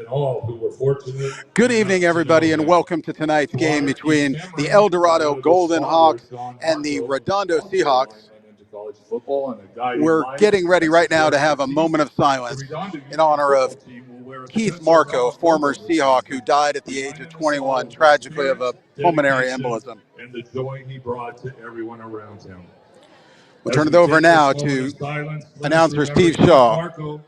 All who were fortunate. Good evening, everybody, and welcome to tonight's game between the El Dorado Golden Hawks and the Redondo Seahawks. We're getting ready right now to have a moment of silence in honor of Keith Marco, former Seahawk who died at the age of 21, tragically of a pulmonary embolism. And the joy he brought to everyone around him. We'll turn it over now to announcer Steve Shaw.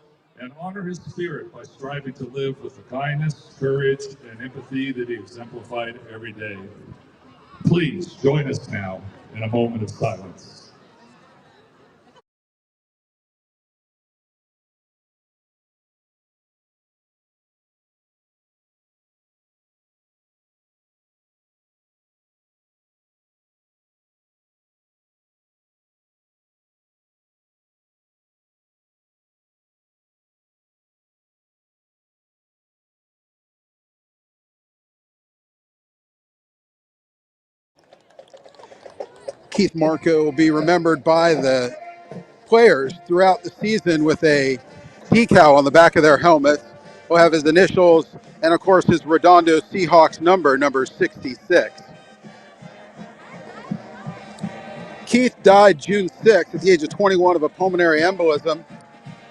And honor his spirit by striving to live with the kindness, courage, and empathy that he exemplified every day. Please join us now in a moment of silence. Keith Marco will be remembered by the players throughout the season with a decal on the back of their helmets. Will have his initials and, of course, his Redondo Seahawks number 66. Keith died June 6th at the age of 21 of a pulmonary embolism.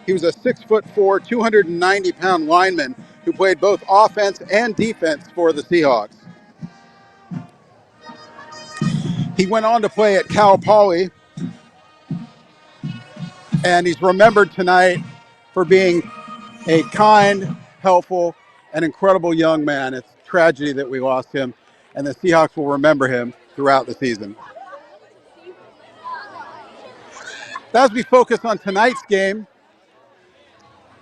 He was a 6'4", 290-pound lineman who played both offense and defense for the Seahawks. He went on to play at Cal Poly, and he's remembered tonight for being a kind, helpful, and incredible young man. It's a tragedy that we lost him, and the Seahawks will remember him throughout the season. As we focus on tonight's game,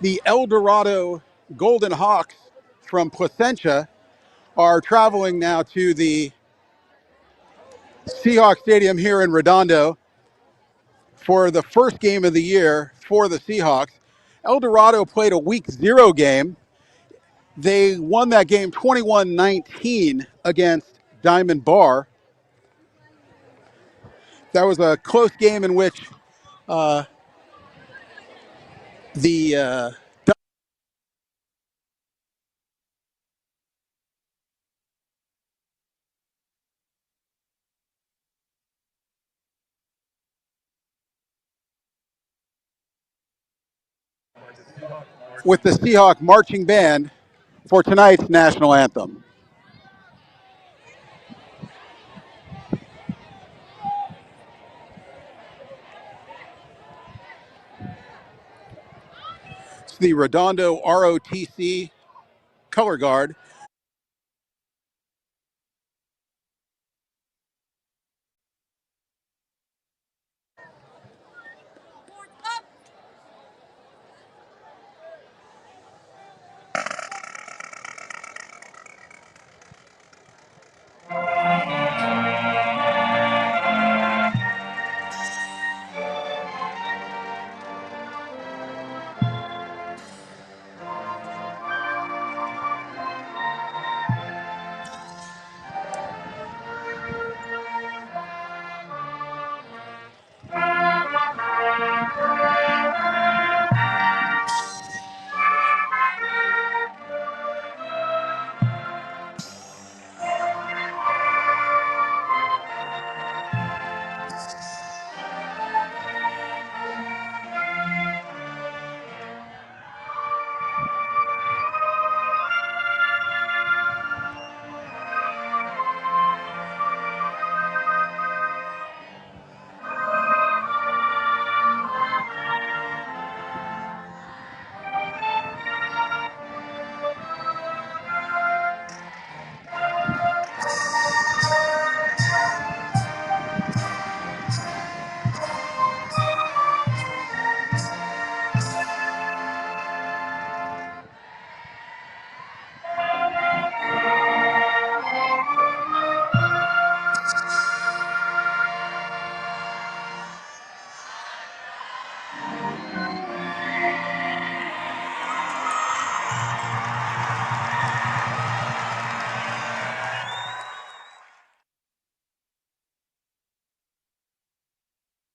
the El Dorado Golden Hawks from Placentia are traveling now to the Seahawks Stadium here in Redondo for the first game of the year for the Seahawks. El Dorado played a week 0 game. They won that game 21-19 against Diamond Bar. That was a close game in which the with the Seahawk marching band for tonight's national anthem. It's the Redondo ROTC color guard.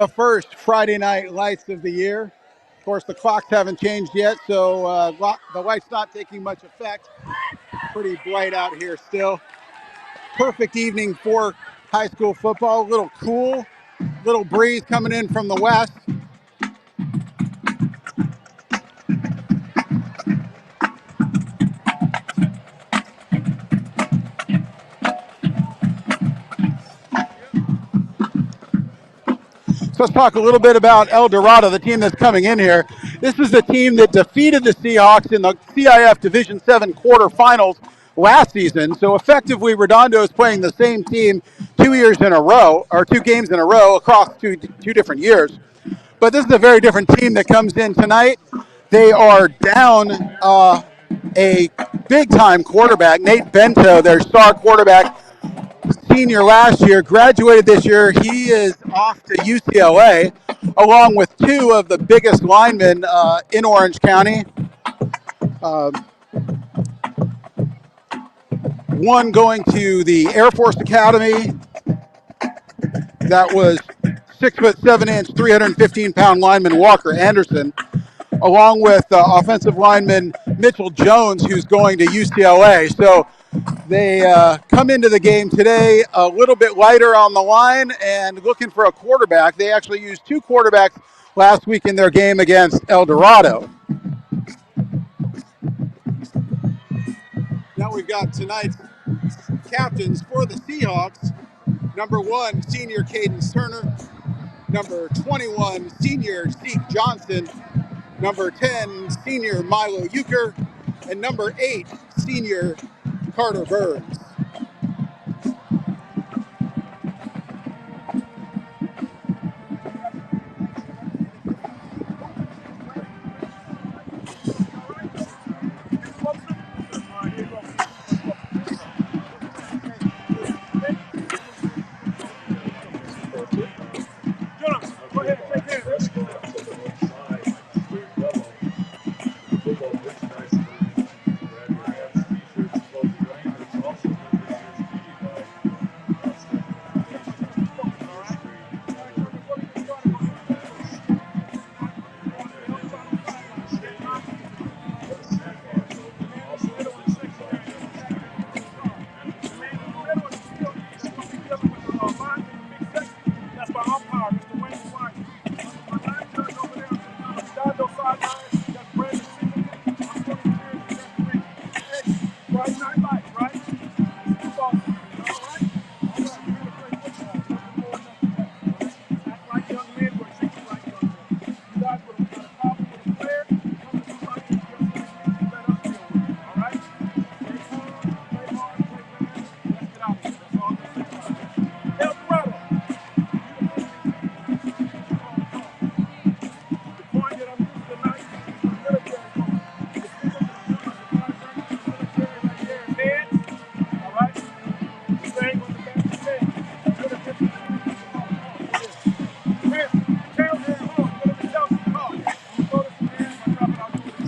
The first Friday night lights of the year. Of course, the clocks haven't changed yet, so the light's not taking much effect. Pretty bright out here still. Perfect evening for high school football. A little cool, little breeze coming in from the west. So let's talk a little bit about El Dorado, the team that's coming in here. This is the team that defeated the Seahawks in the CIF Division 7 quarterfinals last season. So effectively, Redondo is playing the same team 2 years in a row, or 2 games in a row across two different years. But this is a very different team that comes in tonight. They are down a big-time quarterback, Nate Bento, their star quarterback, senior last year, graduated this year. He is off to UCLA, along with 2 of the biggest linemen in Orange County. One going to the Air Force Academy. That was 6'7" 315-pound lineman Walker Anderson, along with offensive lineman Mitchell Jones, who's going to UCLA. So they come into the game today a little bit lighter on the line and looking for a quarterback. They actually used 2 quarterbacks last week in their game against El Dorado. Now we've got tonight's captains for the Seahawks. Number 1, senior Caden Turner. Number 21, senior Zeke Johnson. Number 10, senior Milo Euchre. And number 8, senior Carter Burns.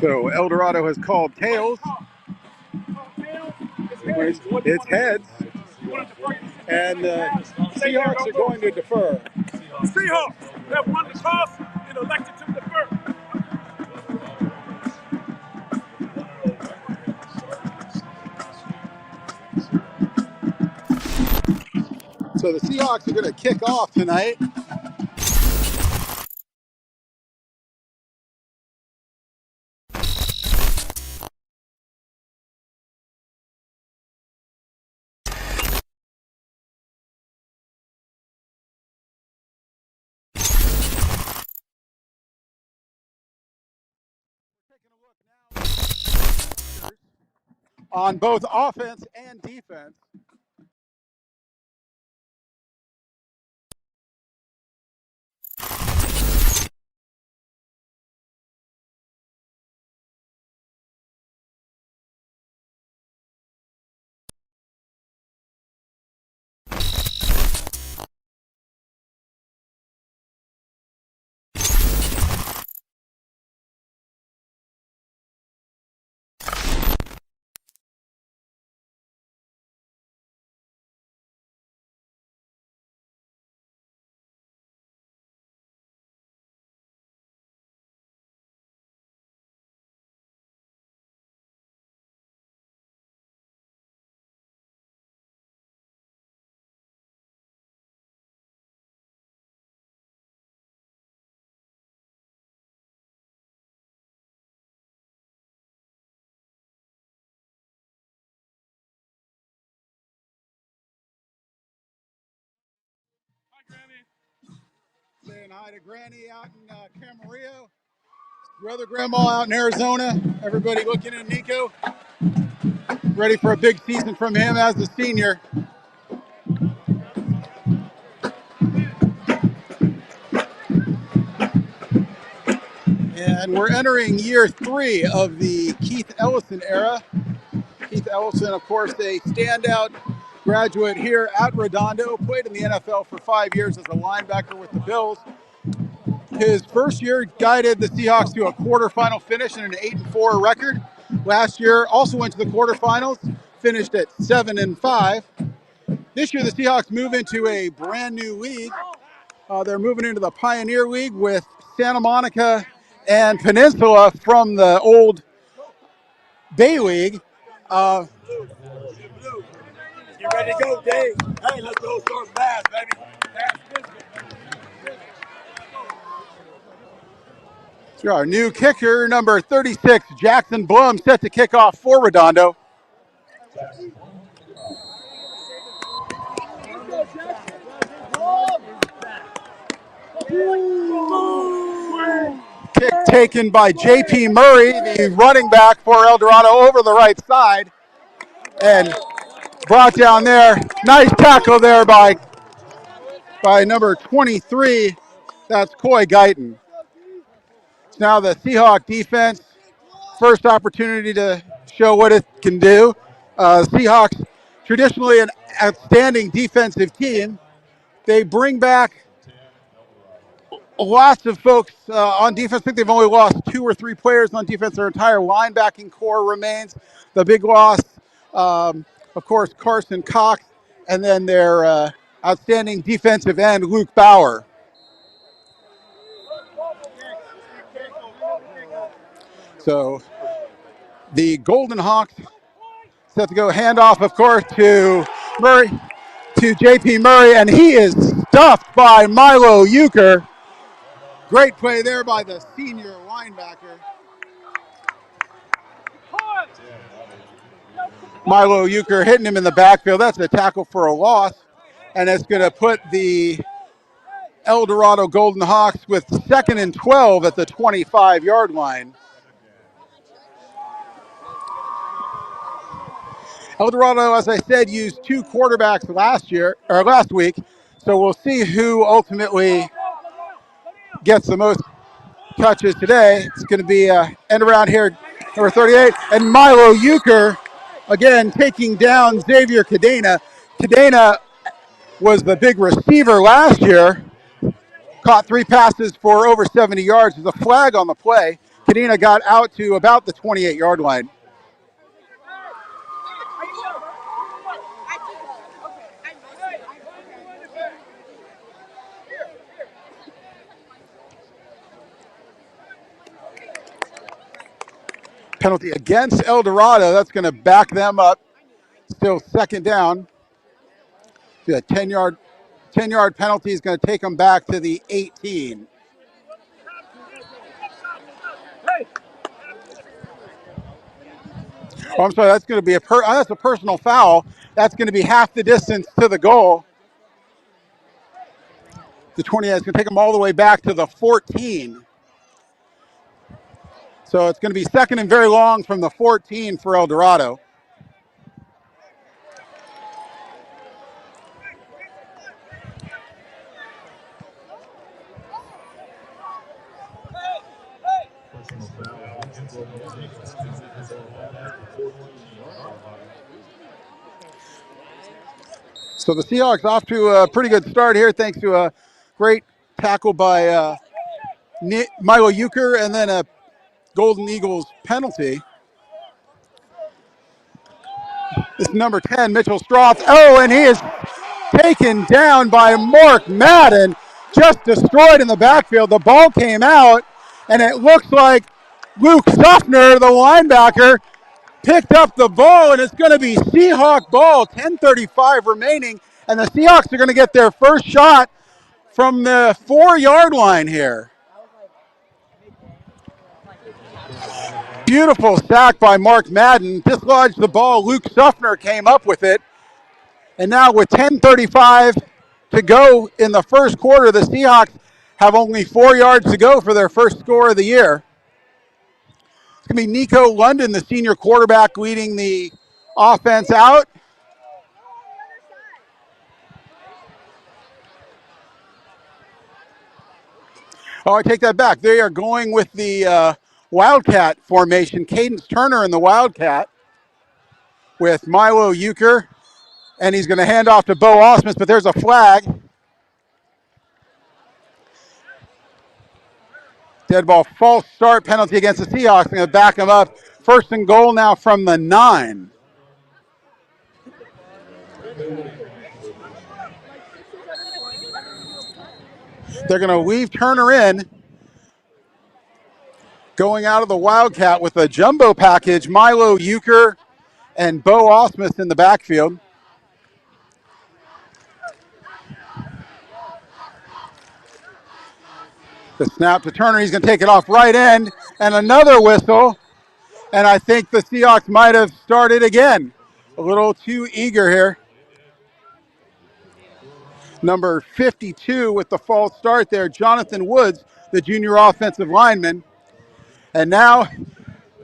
So El Dorado has called tails. It's heads. And Seahawks are going to defer. Seahawks have won the toss and elected to defer. So the Seahawks are going to kick off tonight. On both offense and defense. Saying hi to Granny out in Camarillo. Your other grandma out in Arizona. Everybody looking at Nico. Ready for a big season from him as a senior. And we're entering year 3 of the Keith Ellison era. Keith Ellison, of course, a standout graduate here at Redondo, played in the NFL for 5 years as a linebacker with the Bills. His first year guided the Seahawks to a quarterfinal finish and an 8-4 record. Last year also went to the quarterfinals, finished at 7-5. This year the Seahawks move into a brand new league. They're moving into the Pioneer League with Santa Monica and Peninsula from the old Bay League. Get ready to go, Dave. Hey, let's go start fast, baby. So our new kicker, number 36, Jackson Blum, set to kick off for Redondo. Kick taken by J.P. Murray, the running back for El Dorado, over the right side. And brought down there. Nice tackle there by number 23. That's Coy Guyton. Now the Seahawk defense, first opportunity to show what it can do. Seahawks, traditionally an outstanding defensive team. They bring back lots of folks on defense. I think they've only lost 2 or 3 players on defense. Their entire linebacking core remains. The big loss, of course, Carson Cox, and then their outstanding defensive end, Luke Bauer. So the Golden Hawks set to go handoff, of course, to Murray, to J.P. Murray, and he is stuffed by Milo Euchre. Great play there by the senior linebacker. Milo Euchre hitting him in the backfield. That's a tackle for a loss, and it's going to put the El Dorado Golden Hawks with 2nd and 12 at the 25-yard line. El Dorado, as I said, used 2 quarterbacks last week, so we'll see who ultimately gets the most touches today. It's going to be end around here, number 38, and Milo Euchre again taking down Xavier Cadena. Cadena was the big receiver last year, caught 3 passes for over 70 yards. There's a flag on the play. Cadena got out to about the 28-yard line. Penalty against El Dorado. That's going to back them up. Still 2nd down. The 10-yard penalty is going to take them back to the 18. Oh, I'm sorry. That's going to be that's a personal foul. That's going to be half the distance to the goal. The 20 is going to take them all the way back to the 14. So it's going to be 2nd and very long from the 14 for El Dorado. So the Seahawks off to a pretty good start here, thanks to a great tackle by Milo Euchre and then a Golden Eagles penalty. This is number 10, Mitchell Stroth. Oh, and he is taken down by Mark Madden, just destroyed in the backfield. The ball came out, and it looks like Luke Suffner, the linebacker, picked up the ball, and it's going to be Seahawk ball, 10:35 remaining, and the Seahawks are going to get their first shot from the 4-yard line here. Beautiful sack by Mark Madden, dislodged the ball. Luke Suffner came up with it, and now with 10:35 to go in the first quarter, the Seahawks have only 4 yards to go for their first score of the year. It's going to be Nico London, the senior quarterback, leading the offense out. Oh, I take that back. They are going with the Wildcat formation. Cadence Turner in the Wildcat with Milo Euchre. And he's going to hand off to Bo Osmus, but there's a flag. Dead ball, false start penalty against the Seahawks. Going to back them up. First and goal now from the 9. They're going to leave Turner in. Going out of the Wildcat with a jumbo package, Milo Euchre and Bo Osmus in the backfield. The snap to Turner, he's going to take it off right end, and another whistle. And I think the Seahawks might have started again. A little too eager here. Number 52 with the false start there, Jonathan Woods, the junior offensive lineman. And now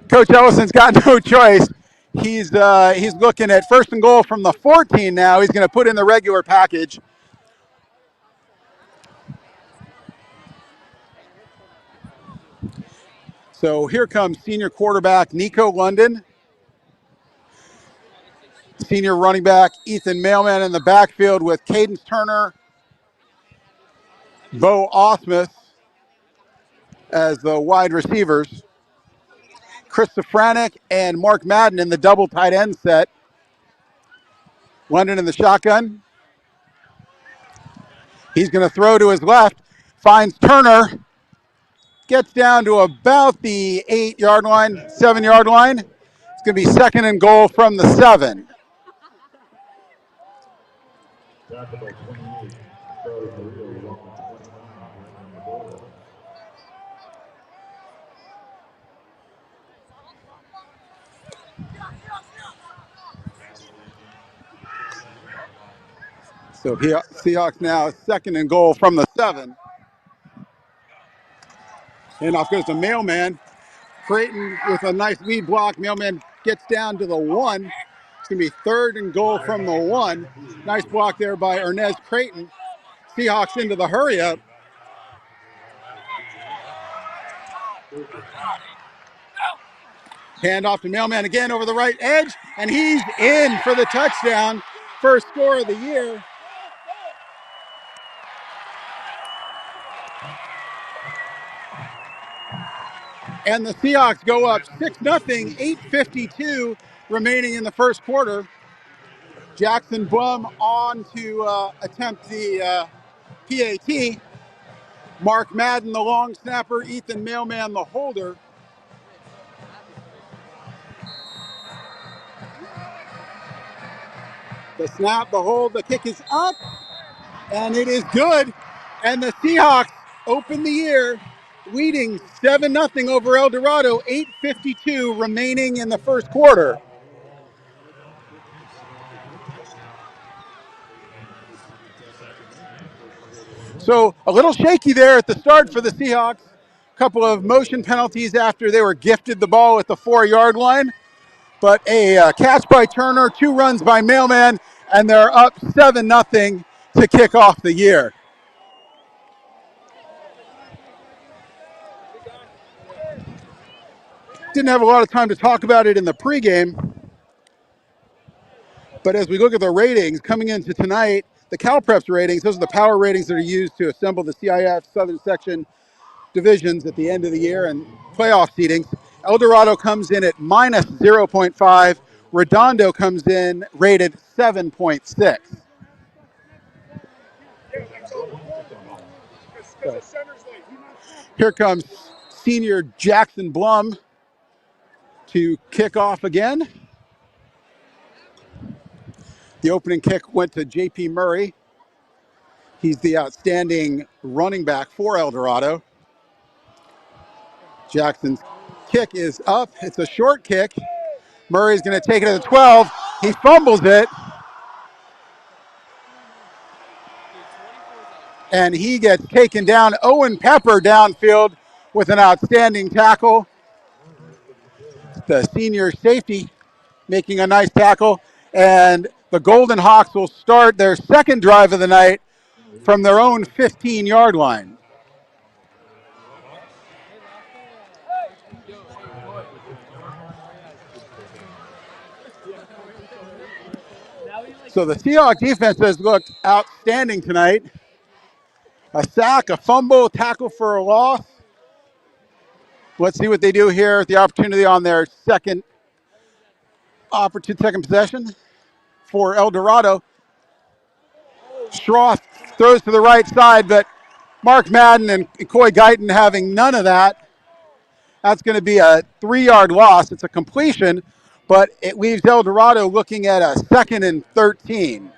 Coach Ellison's got no choice. He's looking at first and goal from the 14 now. He's going to put in the regular package. So here comes senior quarterback Nico London. Senior running back Ethan Mailman in the backfield with Cadence Turner, Bo Osmus as the wide receivers. Chris Safranek and Mark Madden in the double tight end set. London in the shotgun. He's going to throw to his left, finds Turner, gets down to about the 8-yard line, 7-yard line. It's going to be second and goal from the 7. So Seahawks now second and goal from the 7. And off goes the Mailman. Creighton with a nice lead block. Mailman gets down to the 1. It's going to be third and goal from the 1. Nice block there by Ernez Creighton. Seahawks into the hurry up. Hand off to Mailman again over the right edge, and he's in for the touchdown. First score of the year. And the Seahawks go up 6-0, 8:52 remaining in the first quarter. Jackson Blum on to attempt the PAT. Mark Madden, the long snapper. Ethan Mailman, the holder. The snap, the hold, the kick is up, and it is good. And the Seahawks open the year leading 7-0 over El Dorado, 8:52 remaining in the first quarter. So a little shaky there at the start for the Seahawks. A couple of motion penalties after they were gifted the ball at the 4-yard line. But a catch by Turner, 2 runs by Mailman, and they're up 7-0 to kick off the year. Didn't have a lot of time to talk about it in the pregame. But as we look at the ratings coming into tonight, the CalPreps ratings, those are the power ratings that are used to assemble the CIF Southern Section divisions at the end of the year and playoff seedings. El Dorado comes in at minus 0.5. Redondo comes in rated 7.6. Here comes senior Jackson Blum to kick off again. The opening kick went to J.P. Murray. He's the outstanding running back for El Dorado. Jackson's kick is up. It's a short kick. Murray's going to take it to the 12. He fumbles it. and he gets taken down. Owen Pepper downfield with an outstanding tackle. The senior safety making a nice tackle, and the Golden Hawks will start their second drive of the night from their own 15-yard line. So the Seahawks defense has looked outstanding tonight. A sack, a fumble, tackle for a loss. Let's see what they do here at the opportunity on their second possession for El Dorado. Schroff throws to the right side, but Mark Madden and Coy Guyton having none of that. That's going to be a 3-yard loss. It's a completion, but it leaves El Dorado looking at a 2nd and 13.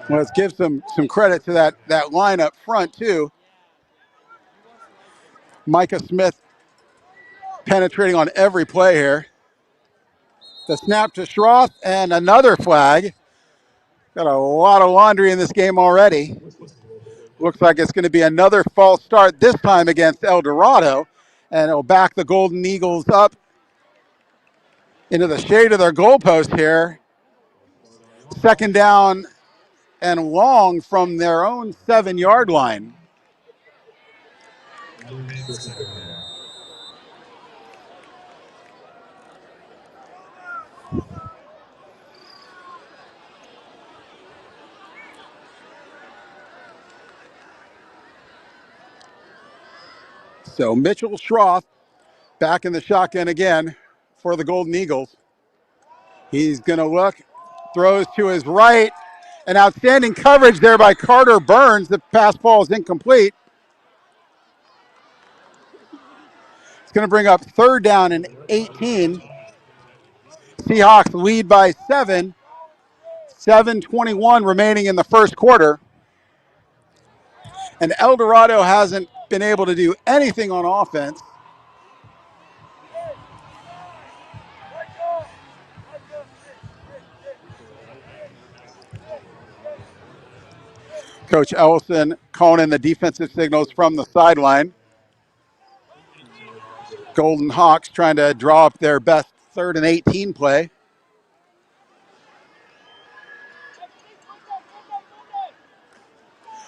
Let's give some credit to that line up front, too. Micah Smith penetrating on every play here. The snap to Schroff and another flag. Got a lot of laundry in this game already. Looks like it's going to be another false start, this time against El Dorado. And it'll back the Golden Eagles up into the shade of their goalpost here. 2nd down and long from their own 7-yard line. So Mitchell Schroff back in the shotgun again for the Golden Eagles. He's going to look, throws to his right. An outstanding coverage there by Carter Burns. The pass ball is incomplete. It's going to bring up 3rd down and 18. Seahawks lead by 7. 7:21 remaining in the first quarter. And El Dorado hasn't been able to do anything on offense. Coach Ellison calling in the defensive signals from the sideline. Golden Hawks trying to draw up their best 3rd and 18 play.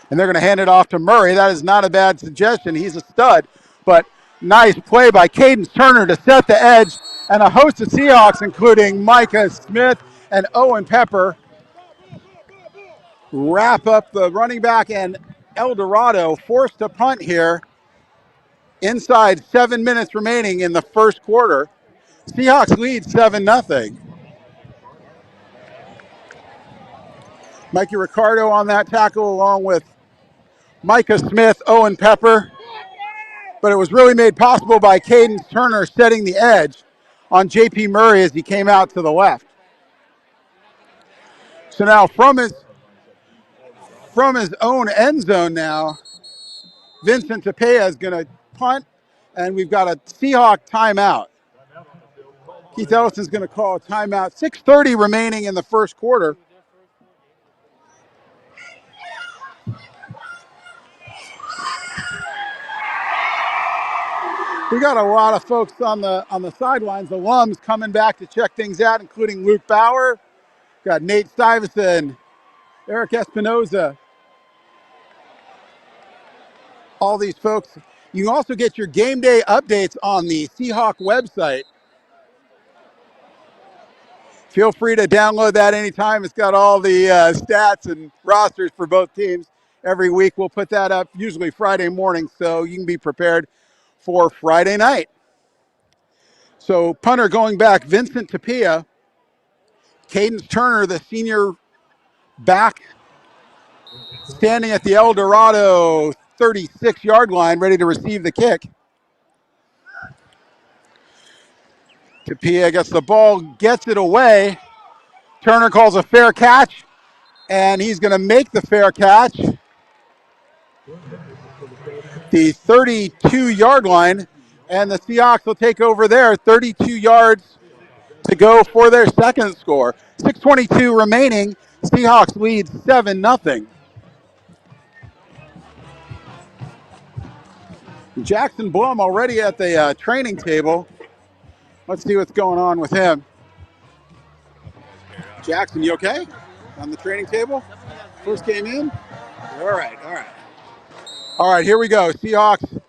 And they're going to hand it off to Murray. That is not a bad suggestion. He's a stud. But nice play by Cadence Turner to set the edge. And a host of Seahawks, including Micah Smith and Owen Pepper, wrap up the running back. And El Dorado forced to punt here inside 7 minutes remaining in the first quarter. Seahawks lead 7-0. Mikey Ricardo on that tackle along with Micah Smith, Owen Pepper. But it was really made possible by Cadence Turner setting the edge on J.P. Murray as he came out to the left. So now from his own end zone now, Vincent Tapia is going to punt, and we've got a Seahawk timeout. Keith Ellison's going to call a timeout. 6:30 remaining in the first quarter. We got a lot of folks on the sidelines, alums coming back to check things out, including Luke Bauer. Got Nate Stuyvesant, Eric Espinoza. All these folks. You can also get your game day updates on the Seahawk website. Feel free to download that anytime. It's got all the stats and rosters for both teams. Every week we'll put that up, usually Friday morning, so you can be prepared for Friday night. So punter going back, Vincent Tapia. Cadence Turner, the senior back, standing at the El Dorado 36-yard line, ready to receive the kick. Tapia gets the ball, gets it away. Turner calls a fair catch, and he's going to make the fair catch. the 32-yard line, and the Seahawks will take over there. 32 yards to go for their second score. 6:22 remaining. Seahawks lead 7-0. Jackson Blum already at the training table. Let's see what's going on with him. Jackson, you okay? On the training table? First game in? All right. All right, here we go. Seahawks,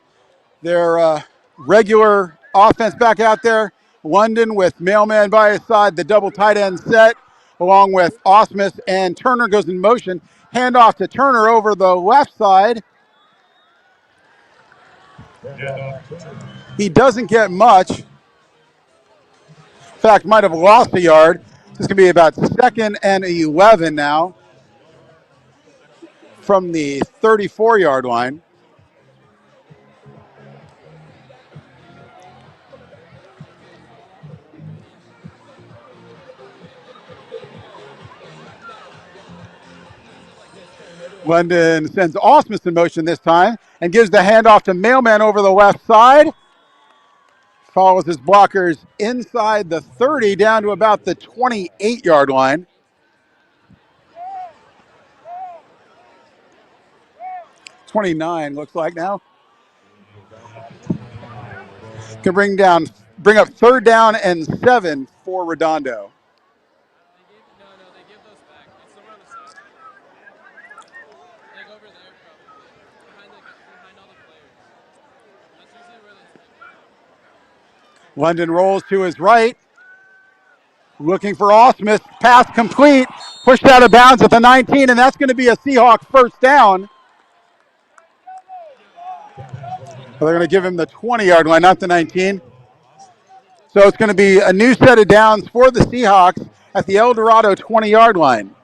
their regular offense back out there. London with Mailman by his side, the double tight end set, along with Osmus, and Turner goes in motion. Handoff to Turner over the left side. He doesn't get much. In fact, might have lost a yard. This is going to be about 2nd and 11 now from the 34-yard line. London sends Osmus in motion this time and gives the handoff to Mailman over the left side. Follows his blockers inside the 30 down to about the 28-yard line. .29 looks like now. Can bring up 3rd down and 7 for Redondo. London rolls to his right. Looking for Osmus. Pass complete. Pushed out of bounds at the 19, and that's going to be a Seahawks first down. So they're going to give him the 20-yard line, not the 19. So it's going to be a new set of downs for the Seahawks at the El Dorado 20-yard line.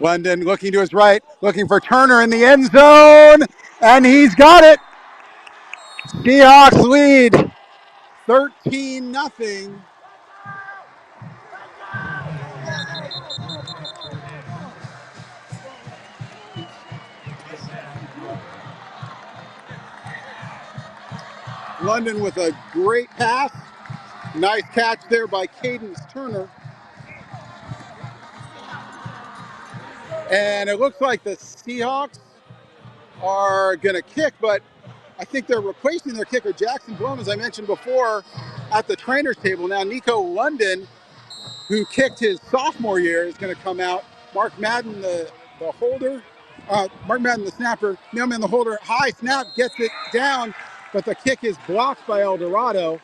London looking to his right, looking for Turner in the end zone, and he's got it. Seahawks lead 13-0. London with a great pass. Nice catch there by Cadence Turner. And it looks like the Seahawks are going to kick, but I think they're replacing their kicker, Jackson Blum, as I mentioned before, at the trainer's table. Now, Nico London, who kicked his sophomore year, is going to come out. Mark Madden, the holder, Mark Madden, the snapper, Mailman, the holder, high snap, gets it down, but the kick is blocked by El Dorado.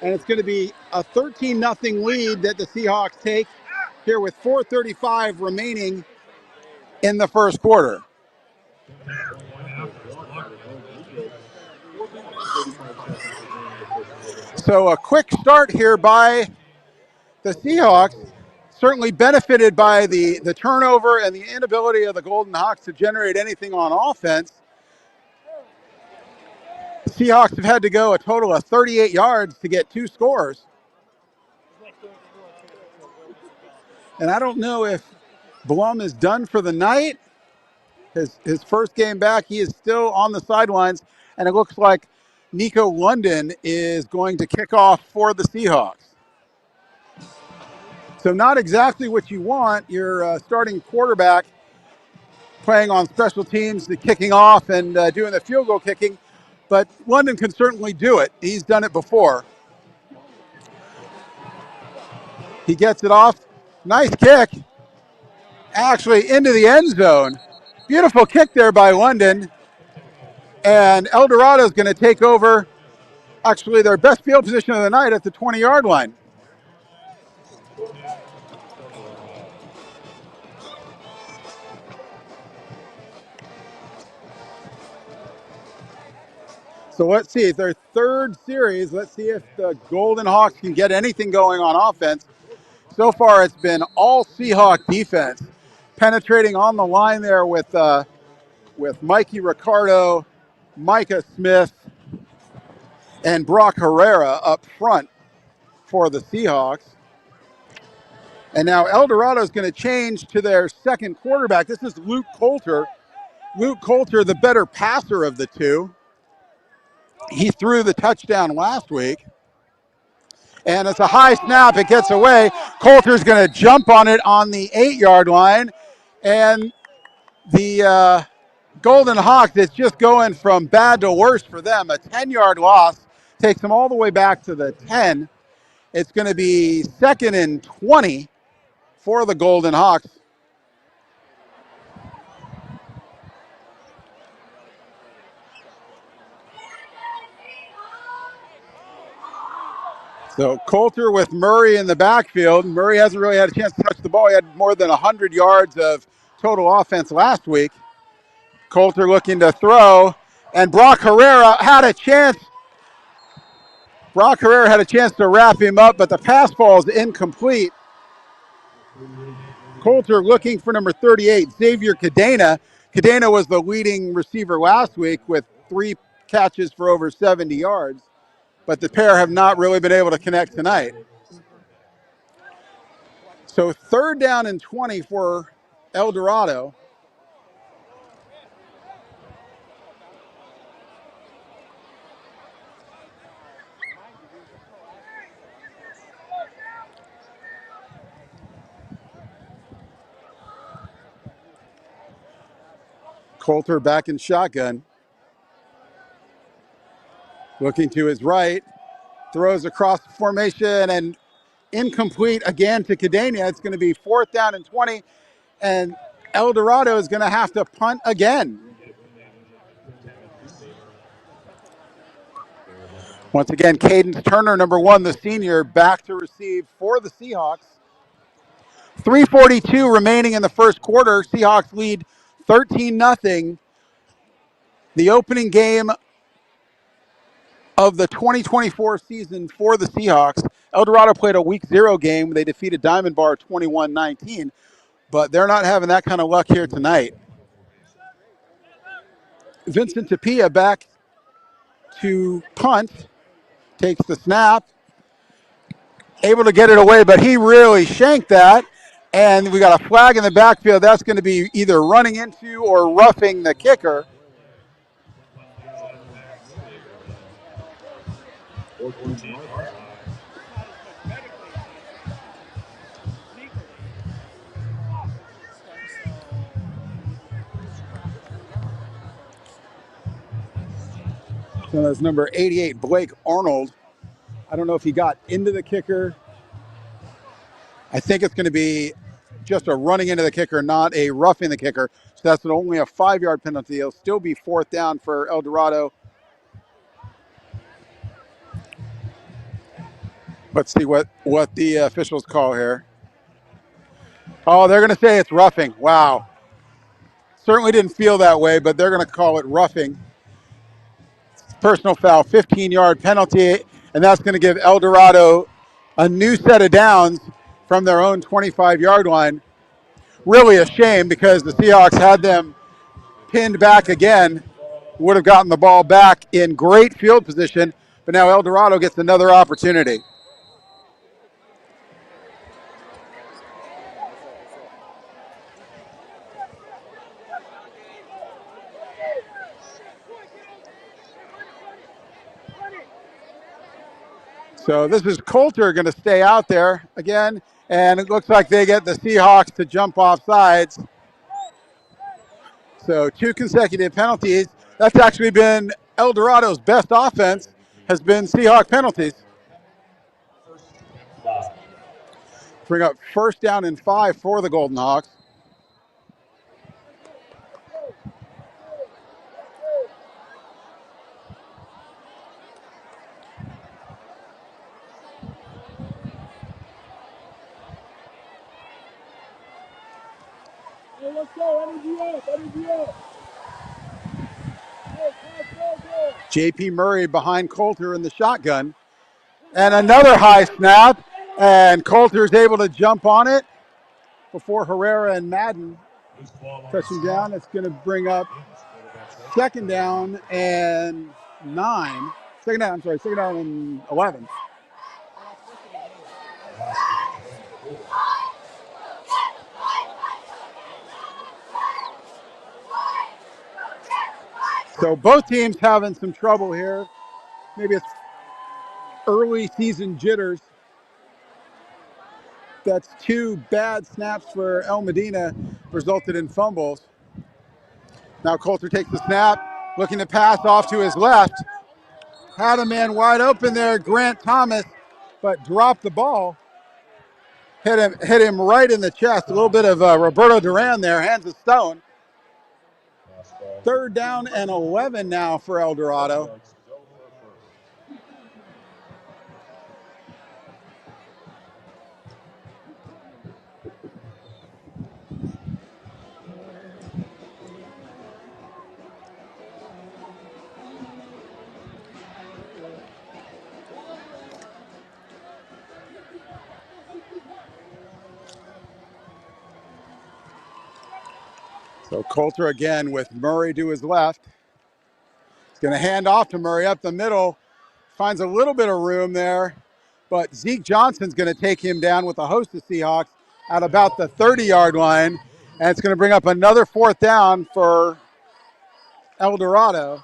And it's going to be a 13-0 lead that the Seahawks take here with 4:35 remaining in the first quarter. So a quick start here by the Seahawks, certainly benefited by the turnover and the inability of the Golden Hawks to generate anything on offense. The Seahawks have had to go a total of 38 yards to get 2 scores. And I don't know if Blum is done for the night. His first game back, he is still on the sidelines, and it looks like Nico London is going to kick off for the Seahawks. So not exactly what you want. Your starting quarterback playing on special teams, the kicking off and doing the field goal kicking, but London can certainly do it. He's done it before. He gets it off. Nice kick. Actually into the end zone. Beautiful kick there by London. And El Dorado is going to take over, actually their best field position of the night at the 20-yard line. So let's see, it's their third series. Let's see if the Golden Hawks can get anything going on offense. So far, it's been all Seahawk defense, penetrating on the line there with Mikey Ricardo, Micah Smith, and Brock Herrera up front for the Seahawks. And now El Dorado is going to change to their second quarterback. This is Luke Coulter. Luke Coulter, the better passer of the two. He threw the touchdown last week. And it's a high snap. It gets away. Coulter's going to jump on it on the 8-yard line. And the Golden Hawks, it's just going from bad to worse for them. A 10-yard loss takes them all the way back to the 10. It's going to be 2nd and 20 for the Golden Hawks. So Coulter with Murray in the backfield. Murray hasn't really had a chance to touch the ball. He had more than 100 yards of total offense last week. Coulter looking to throw, and Brock Herrera had a chance. Brock Herrera had a chance to wrap him up, but the pass ball is incomplete. Coulter looking for number 38, Xavier Cadena. Cadena was the leading receiver last week with 3 catches for over 70 yards, but the pair have not really been able to connect tonight. So 3rd down and 20 for El Dorado. Coulter back in shotgun. Looking to his right. Throws across the formation and incomplete again to Cadena. It's going to be 4th down and 20. And El Dorado is going to have to punt again. Once again, Cadence Turner, number 1, the senior, back to receive for the Seahawks. 3:42 remaining in the first quarter. Seahawks lead 13-0. The opening game of the 2024 season for the Seahawks. El Dorado played a week 0 game. They defeated Diamond Bar 21-19, but they're not having that kind of luck here tonight. Vincent Tapia back to punt, takes the snap, able to get it away, but he really shanked that. And we got a flag in the backfield. That's going to be either running into or roughing the kicker. So that's number 88, Blake Arnold. I don't know if he got into the kicker. I think it's going to be just a running into the kicker, not a roughing the kicker. So that's only a 5-yard penalty. It'll still be 4th down for El Dorado. Let's see what the officials call here. Oh, they're going to say it's roughing. Wow. Certainly didn't feel that way, but they're going to call it roughing. Personal foul, 15-yard penalty, and that's going to give El Dorado a new set of downs from their own 25-yard line. Really a shame because the Seahawks had them pinned back again, would have gotten the ball back in great field position, but now El Dorado gets another opportunity. So this is Coulter going to stay out there again, and it looks like they get the Seahawks to jump off sides. So 2 consecutive penalties. That's actually been El Dorado's best offense, has been Seahawk penalties. Bring up 1st down and 5 for the Golden Hawks. Hey, let's go. Energy up. JP Murray behind Coulter in the shotgun. And another high snap. And Coulter's able to jump on it before Herrera and Madden touch him down. It's going to bring up 2nd down and 9. Second down and 11. So both teams having some trouble here. Maybe it's early season jitters. That's two bad snaps for El Medina, resulted in fumbles. Now Coulter takes the snap, looking to pass off to his left. Had a man wide open there, Grant Thomas, but dropped the ball. Hit him right in the chest. A little bit of Roberto Duran there, hands of stone. 3rd down and 11 now for El Dorado. So Coulter again with Murray to his left. He's going to hand off to Murray up the middle. Finds a little bit of room there, but Zeke Johnson's going to take him down with a host of Seahawks at about the 30-yard line, and it's going to bring up another 4th down for El Dorado.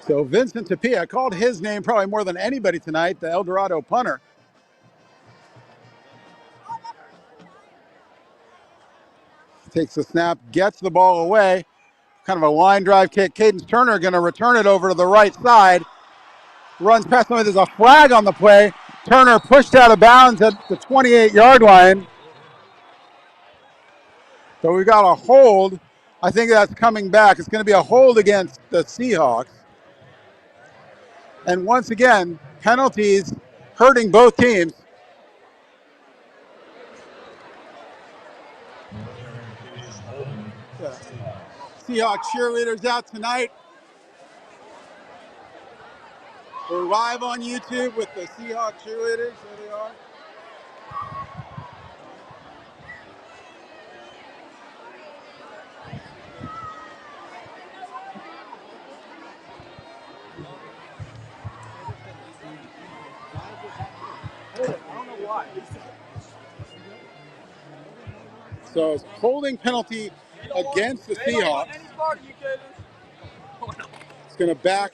So Vincent Tapia, I called his name probably more than anybody tonight, the El Dorado punter. Takes the snap, gets the ball away. Kind of a line drive kick. Cadence Turner going to return it over to the right side. Runs past him. There's a flag on the play. Turner pushed out of bounds at the 28-yard line. So we've got a hold. I think that's coming back. It's going to be a hold against the Seahawks. And once again, penalties hurting both teams. Yeah. Seahawks cheerleaders out tonight. We're live on YouTube with the Seahawks cheerleaders. There they are. So it's holding penalty against the Seahawks. It's going to back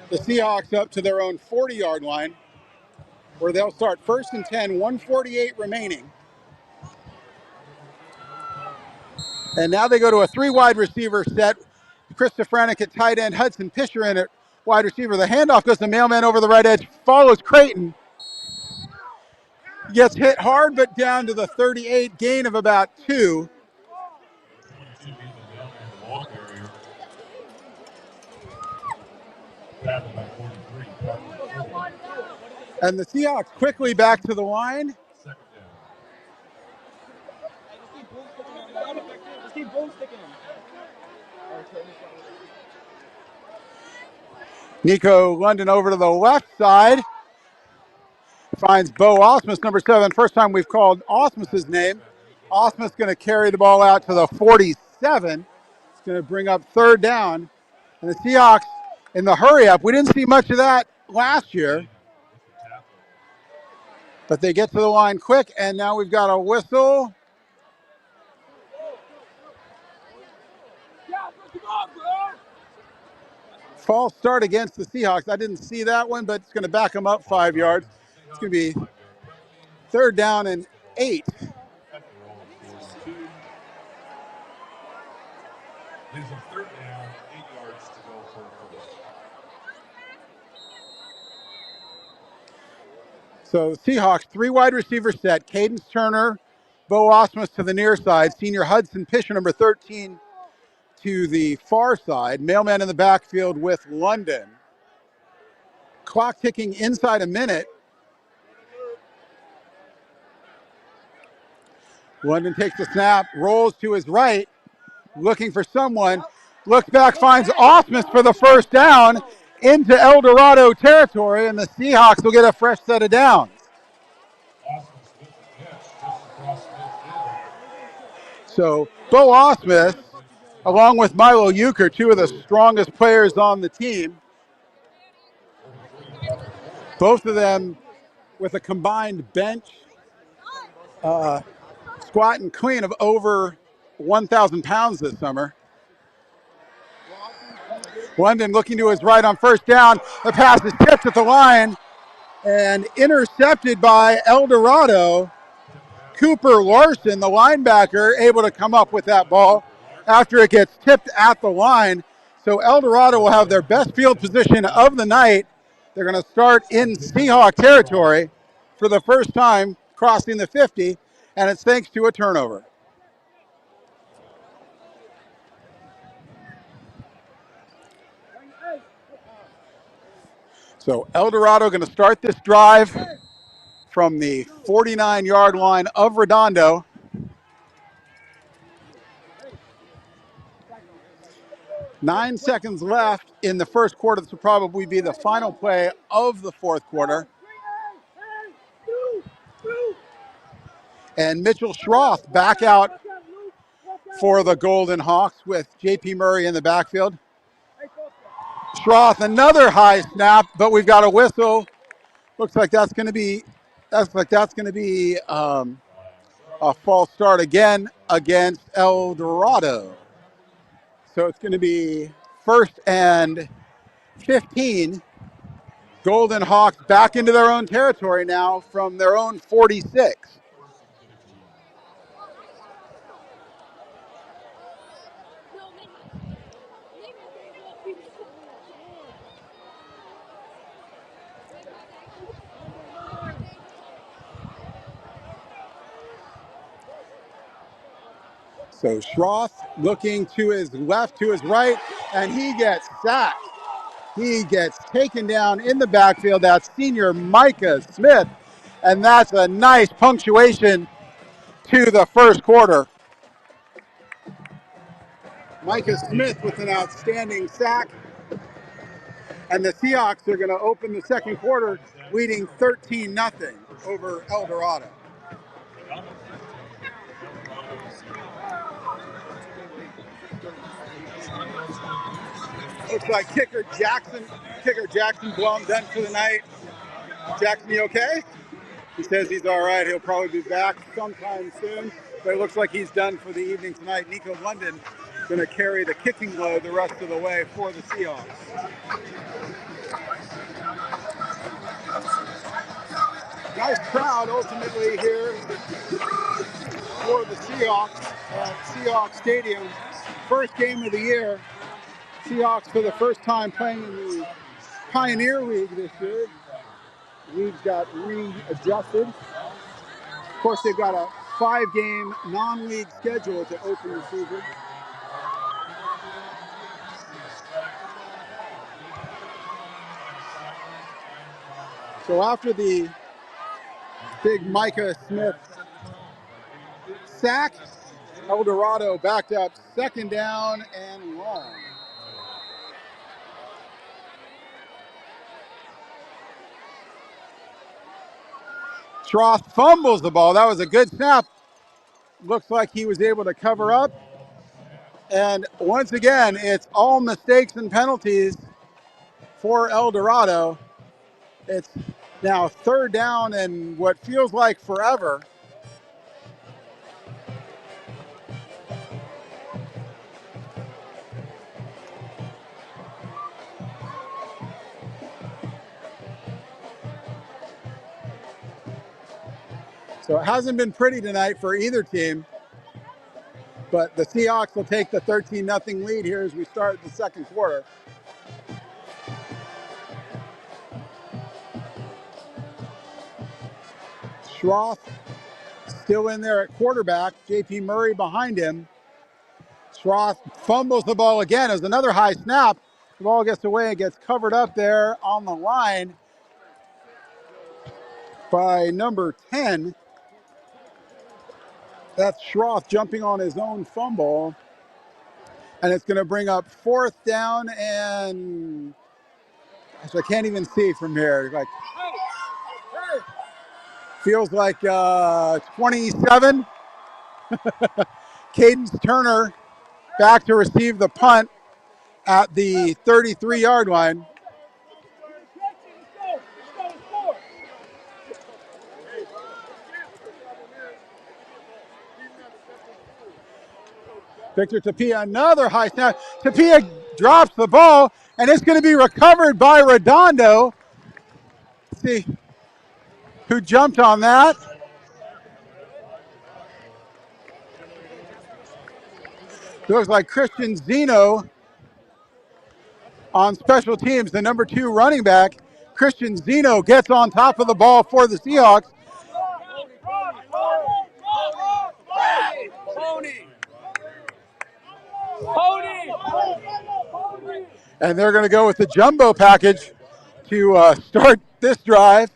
the Seahawks up to their own 40-yard line, where they'll start 1st and 10, 1:48 remaining. And now they go to a 3-wide receiver set. Chris Stefranek at tight end, Hudson Pisher in at wide receiver. The handoff goes to Mailman over the right edge, follows Creighton. Gets hit hard, but down to the 38, gain of about 2. And the Seahawks quickly back to the line. Nico London over to the left side. Finds Bo Osmus, number 7. First time we've called Osmus's name. Osmus going to carry the ball out to the 47. It's going to bring up 3rd down. And the Seahawks in the hurry up. We didn't see much of that last year. But they get to the line quick, and now we've got a whistle. False start against the Seahawks. I didn't see that one, but it's going to back them up 5 yards. It's going to be 3rd down and 8. So the Seahawks, 3-wide receiver set. Cadence Turner, Bo Osmus to the near side. Senior Hudson Pisher, number 13, to the far side. Mailman in the backfield with London. Clock ticking inside a minute. London takes the snap, rolls to his right, looking for someone. Looks back, finds Osmus for the 1st down, into El Dorado territory, and the Seahawks will get a fresh set of downs. So Bo Osmus, along with Milo Euchre, two of the strongest players on the team, both of them with a combined bench, squat and clean of over 1,000 pounds this summer. London looking to his right on first down. The pass is tipped at the line and intercepted by El Dorado. Cooper Larson, the linebacker, able to come up with that ball after it gets tipped at the line. So El Dorado will have their best field position of the night. They're going to start in Seahawk territory for the first time, crossing the 50, and it's thanks to a turnover. So El Dorado going to start this drive from the 49-yard line of Redondo. Nine seconds left in the first quarter. This will probably be the final play of the fourth quarter. And Mitchell Schroth back out for the Golden Hawks with J.P. Murray in the backfield. Schroth, another high snap, but we've got a whistle. Looks like that's going to be a false start again against El Dorado. So it's going to be 1st and 15. Golden Hawks back into their own territory now from their own 46. So Schroth looking to his left, to his right, and he gets sacked. He gets taken down in the backfield. That's senior Micah Smith, and that's a nice punctuation to the first quarter. Micah Smith with an outstanding sack, and the Seahawks are going to open the second quarter leading 13-0 over El Dorado. Looks like kicker Jackson Blum done for the night. Jackson, you okay? He says he's all right. He'll probably be back sometime soon, but it looks like he's done for the evening tonight. Nico London going to carry the kicking load the rest of the way for the Seahawks. Nice crowd ultimately here for the Seahawks at Seahawks Stadium. First game of the year. Seahawks for the first time playing in the Pioneer League this year. The league's got readjusted. Of course, they've got a 5-game non-league schedule to open the season. So after the big Micah Smith sack, El Dorado backed up 2nd down and long. Schroth fumbles the ball. That was a good snap. Looks like he was able to cover up. And once again, it's all mistakes and penalties for El Dorado. It's now 3rd down and what feels like forever. So it hasn't been pretty tonight for either team, but the Seahawks will take the 13-0 lead here as we start the second quarter. Schroth still in there at quarterback. J.P. Murray behind him. Schroth fumbles the ball again as another high snap. The ball gets away and gets covered up there on the line by number 10. That's Schroth jumping on his own fumble. And it's going to bring up 4th down and So I can't even see from here. Like, feels like 27. Cadence Turner back to receive the punt at the 33-yard line. Victor Tapia, another high snap. Tapia drops the ball, and it's going to be recovered by Redondo. Let's see who jumped on that. Looks like Christian Zeno on special teams, the number 2 running back. Christian Zeno gets on top of the ball for the Seahawks. And they're going to go with the jumbo package to start this drive.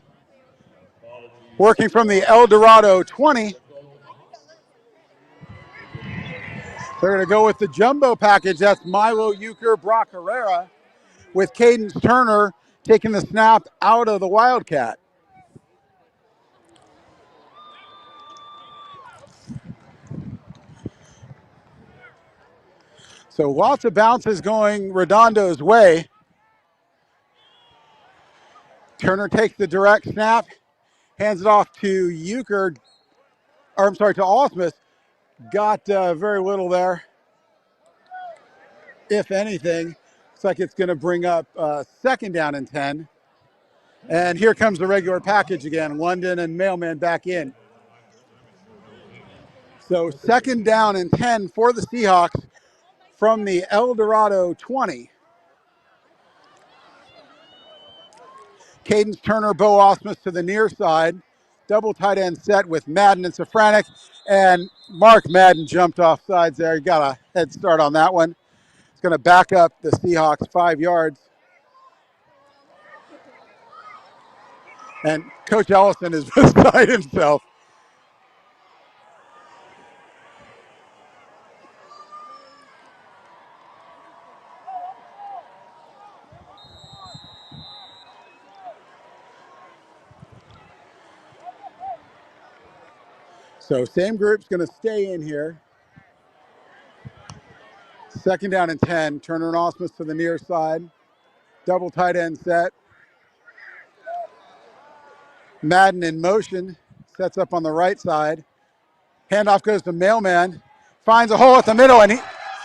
Working from the El Dorado 20. They're going to go with the jumbo package. That's Milo Euchre, Brock Herrera, with Cadence Turner taking the snap out of the Wildcat. So lots of bounces going Redondo's way. Turner takes the direct snap, hands it off to Euchre, or I'm sorry, to Osmus. Got very little there, if anything. Looks like it's going to bring up 2nd down and 10. And here comes the regular package again. London and Mailman back in. So 2nd down and 10 for the Seahawks from the El Dorado 20. Cadence Turner, Bo Osmus to the near side. Double tight end set with Madden and Safranek. And Mark Madden jumped off sides there. He got a head start on that one. It's going to back up the Seahawks 5 yards. And Coach Ellison is beside himself. So same group's going to stay in here. 2nd down and 10. Turner and Osmus to the near side. Double tight end set. Madden in motion. Sets up on the right side. Handoff goes to Mailman. Finds a hole at the middle, and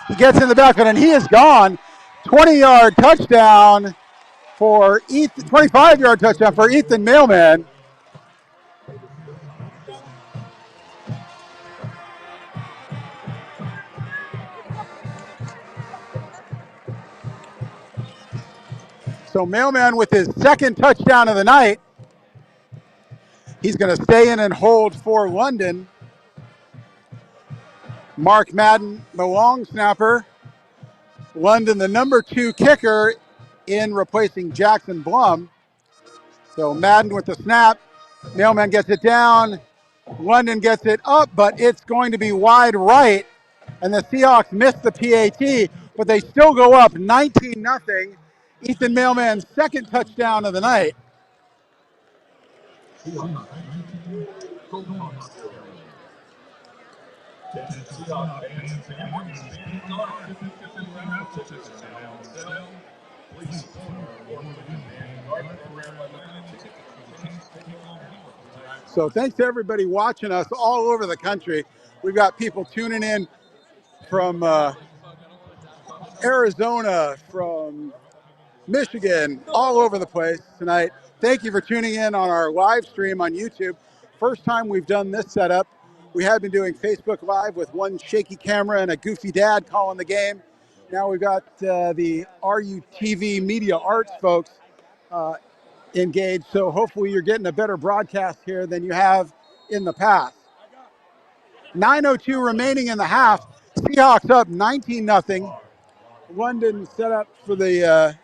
he gets in the backfield, and he is gone. 20-yard touchdown for Ethan. 25-yard touchdown for Ethan Mailman. So Mailman with his 2nd touchdown of the night. He's going to stay in and hold for London. Mark Madden, the long snapper. London, the number 2 kicker, in replacing Jackson Blum. So Madden with the snap. Mailman gets it down. London gets it up, but it's going to be wide right. And the Seahawks miss the PAT, but they still go up 19-0. Ethan Mailman's 2nd touchdown of the night. So thanks to everybody watching us all over the country. We've got people tuning in from Arizona, from Michigan, all over the place tonight. Thank you for tuning in on our live stream on YouTube. First time we've done this setup. We have been doing Facebook Live with one shaky camera and a goofy dad calling the game. Now we've got the RUTV Media Arts folks engaged, so hopefully you're getting a better broadcast here than you have in the past. 9:02 remaining in the half. Seahawks up 19-0. London set up for the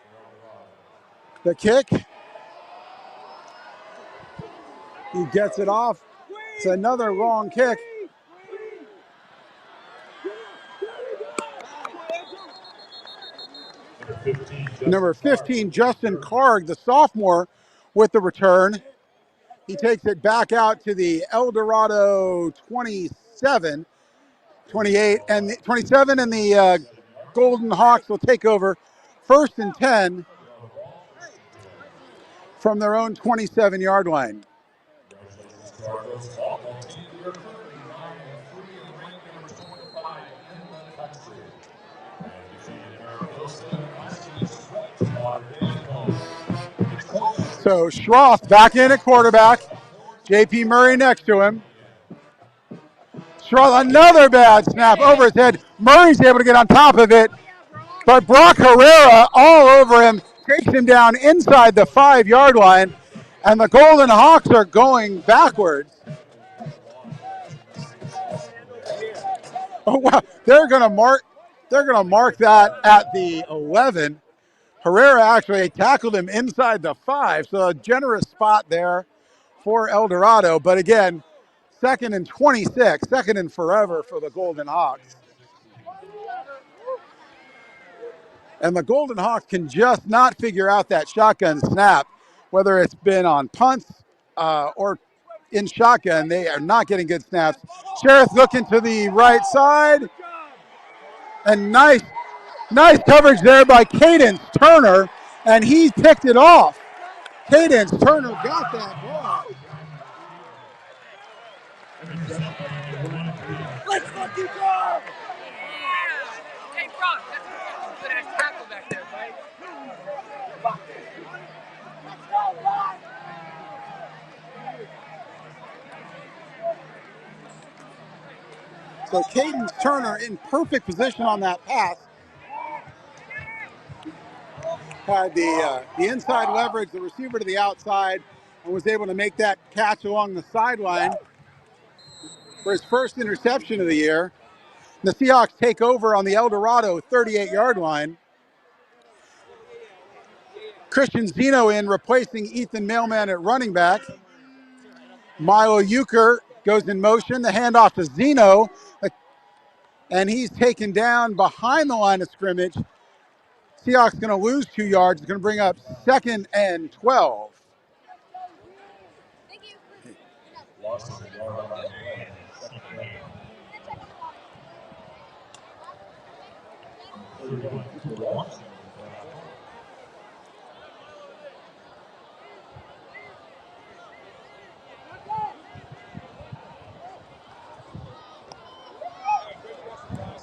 kick. He gets it off. It's another long kick. Number 15, Justin Karg, the sophomore, with the return. He takes it back out to the El Dorado 27, 28, and the 27, and the Golden Hawks will take over 1st and 10 from their own 27-yard line. So Schroth back in at quarterback. J.P. Murray next to him. Schroth, another bad snap over his head. Murray's able to get on top of it, but Brock Herrera all over him, takes him down inside the 5-yard line, and the Golden Hawks are going backwards. Oh wow, they're gonna mark that at the 11. Herrera actually tackled him inside the 5, so a generous spot there for El Dorado. But again, 2nd and 26, 2nd and forever for the Golden Hawks. And the Golden Hawks can just not figure out that shotgun snap, whether it's been on punts or in shotgun. They are not getting good snaps. Sheriff looking to the right side, and nice coverage there by Cadence Turner, and he picked it off. Cadence Turner got that ball. Let's fucking go! Hey, Brock, that's a good ass tackle back there, buddy. So Cadence Turner in perfect position on that pass. Had the inside leverage, the receiver to the outside, and was able to make that catch along the sideline for his first interception of the year. The Seahawks take over on the El Dorado 38-yard line. Christian Zeno in, replacing Ethan Mailman at running back. Milo Euchre goes in motion. The handoff to Zeno, and he's taken down behind the line of scrimmage. Seahawks going to lose 2 yards. It's going to bring up 2nd and 12. Thank you.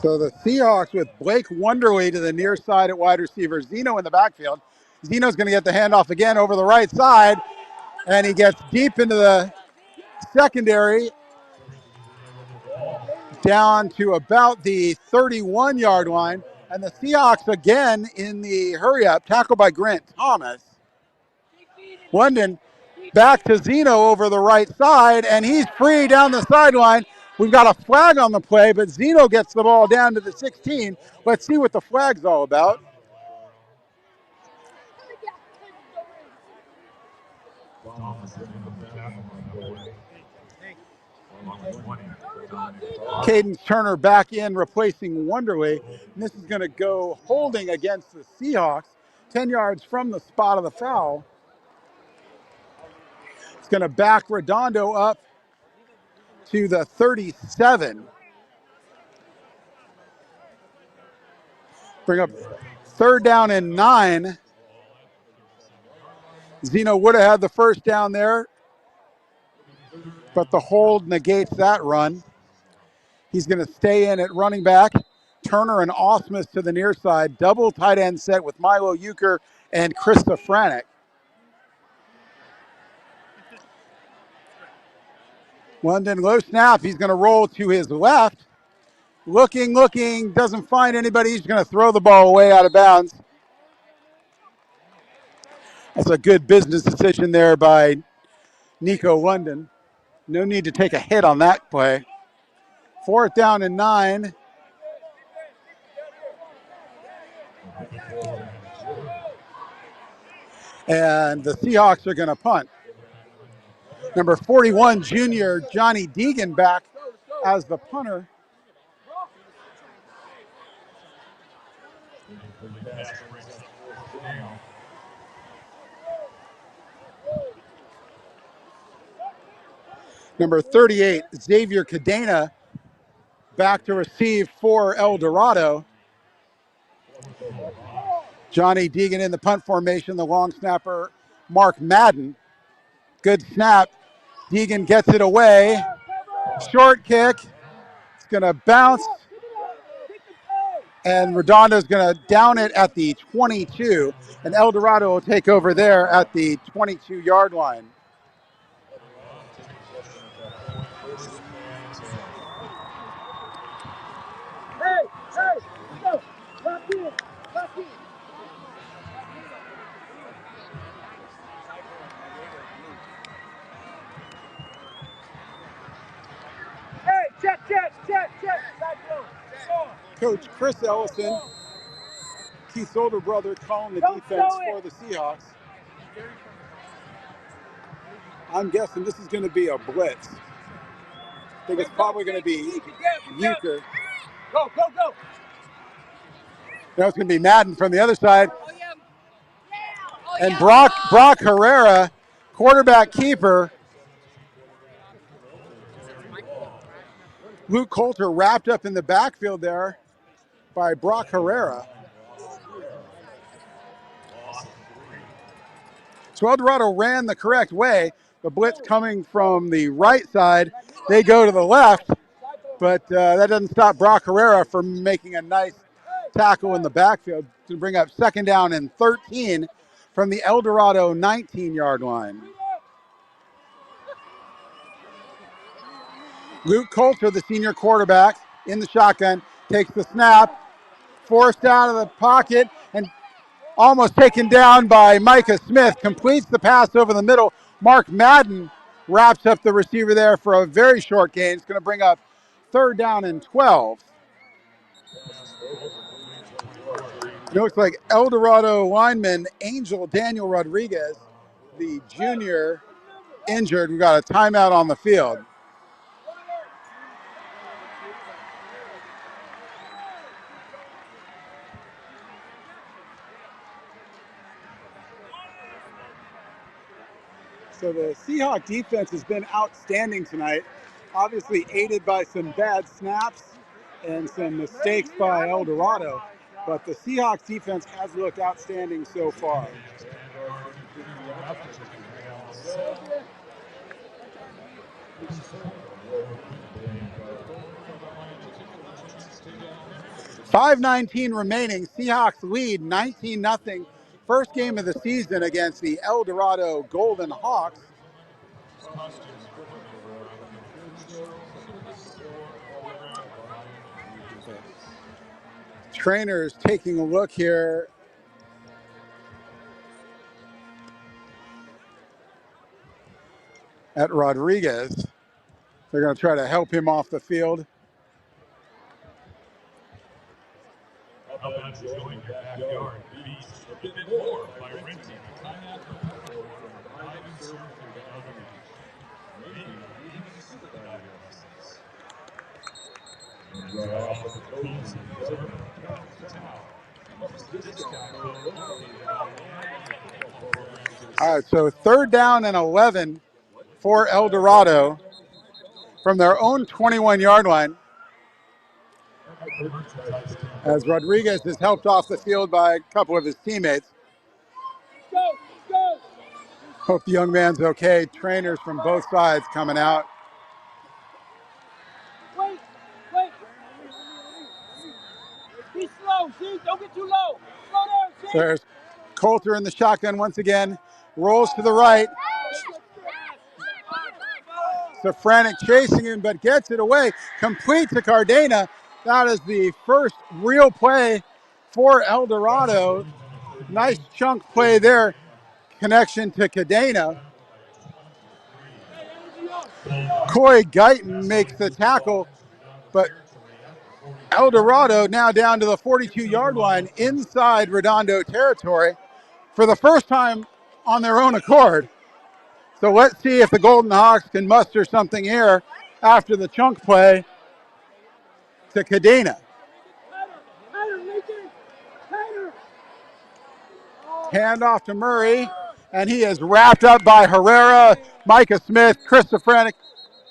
So the Seahawks with Blake Wonderly to the near side at wide receiver, Zeno in the backfield. Zeno's going to get the handoff again over the right side, and he gets deep into the secondary, down to about the 31-yard line. And the Seahawks again in the hurry-up, tackled by Grant Thomas. London back to Zeno over the right side, and he's free down the sideline. We've got a flag on the play, but Zeno gets the ball down to the 16. Let's see what the flag's all about. Cadence Turner back in, replacing Wonderly. And this is going to go holding against the Seahawks, 10 yards from the spot of the foul. It's going to back Redondo up to the 37. Bring up 3rd down and 9. Zeno would have had the first down there, but the hold negates that run. He's going to stay in at running back. Turner and Osmus to the near side. Double tight end set with Milo Euchre and Chris Safranek. London low snap. He's going to roll to his left. Looking, doesn't find anybody. He's going to throw the ball away out of bounds. That's a good business decision there by Nico London. No need to take a hit on that play. 4th down and 9. And the Seahawks are going to punt. Number 41, junior Johnny Deegan back as the punter. Number 38, Xavier Cadena, back to receive for El Dorado. Johnny Deegan in the punt formation, the long snapper, Mark Madden. Good snap. Deegan gets it away. Short kick. It's going to bounce. And Redondo's going to down it at the 22. And El Dorado will take over there at the 22-yard line. Coach Chris Ellison, Keith's older brother, calling the defense for the Seahawks. I'm guessing this is going to be a blitz. I think it's probably going to be Euchre. Go. Now it's going to be Madden from the other side. And Brock Herrera, quarterback keeper. Luke Coulter wrapped up in the backfield there by Brock Herrera. So El Dorado ran the correct way. The blitz coming from the right side. They go to the left, but that doesn't stop Brock Herrera from making a nice tackle in the backfield to bring up 2nd down and 13 from the El Dorado 19-yard line. Luke Coulter, the senior quarterback, in the shotgun, takes the snap, forced out of the pocket, and almost taken down by Micah Smith, completes the pass over the middle. Mark Madden wraps up the receiver there for a very short gain. It's going to bring up 3rd down and 12. It looks like El Dorado lineman Angel Daniel Rodriguez, the junior, injured. We've got a timeout on the field. So the Seahawk defense has been outstanding tonight, obviously aided by some bad snaps and some mistakes by El Dorado, but the Seahawks defense has looked outstanding so far. .5:19 remaining. Seahawks lead 19-0. First game of the season against the El Dorado Golden Hawks. Trainers taking a look here at Rodriguez. They're going to try to help him off the field. All right, so 3rd down and 11 for El Dorado from their own 21-yard line, as Rodriguez is helped off the field by a couple of his teammates. Hope the young man's okay. Trainers from both sides coming out. Wait. Be slow, see? Don't get too low. Slow down, see? There's Coulter in the shotgun once again. Rolls to the right. Safranek chasing him, but gets it away. Complete to Cardena. That is the first real play for El Dorado. Nice chunk play there. Connection to Cadena. Coy Guyton makes the tackle, but El Dorado now down to the 42-yard line inside Redondo territory for the first time on their own accord. So let's see if the Golden Hawks can muster something here after the chunk play to Cadena. Hand off to Murray, and he is wrapped up by Herrera, Micah Smith, Chris Safranek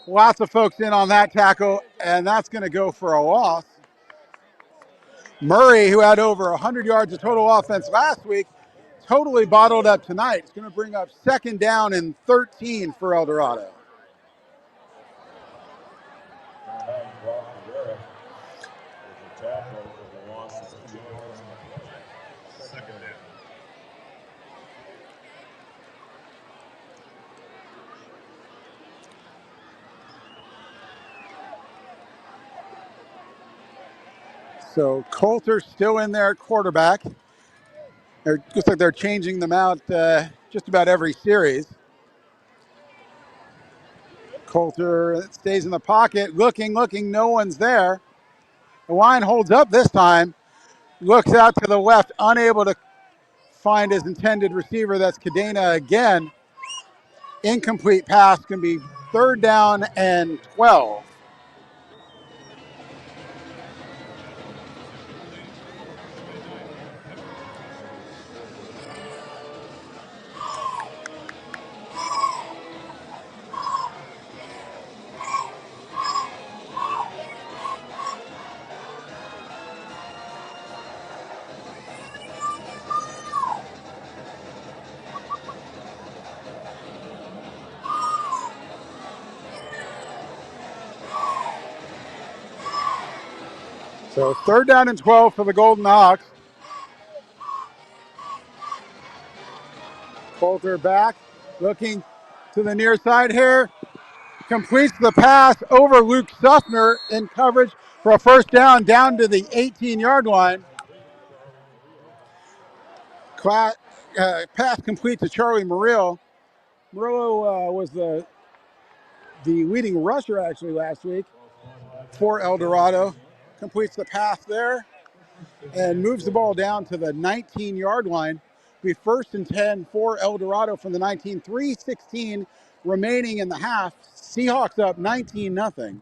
Lots of folks in on that tackle, and that's going to go for a loss. Murray, who had over 100 yards of total offense last week, totally bottled up tonight. It's going to bring up 2nd down and 13 for El Dorado. So Coulter still in there at quarterback. It looks like they're changing them out just about every series. Coulter stays in the pocket, looking, no one's there. The line holds up this time. Looks out to the left, unable to find his intended receiver. That's Cadena again. Incomplete pass, can be 3rd down and 12. So 3rd down and 12 for the Golden Hawks. Coulter back, looking to the near side here. Completes the pass over Luke Suffner in coverage for a 1st down to the 18-yard line. Pass complete to Charlie Murillo. Murillo was the leading rusher actually last week for El Dorado. Completes the pass there and moves the ball down to the 19-yard line. Be 1st and 10 for El Dorado from the 19. 3:16 remaining in the half. Seahawks up 19-0.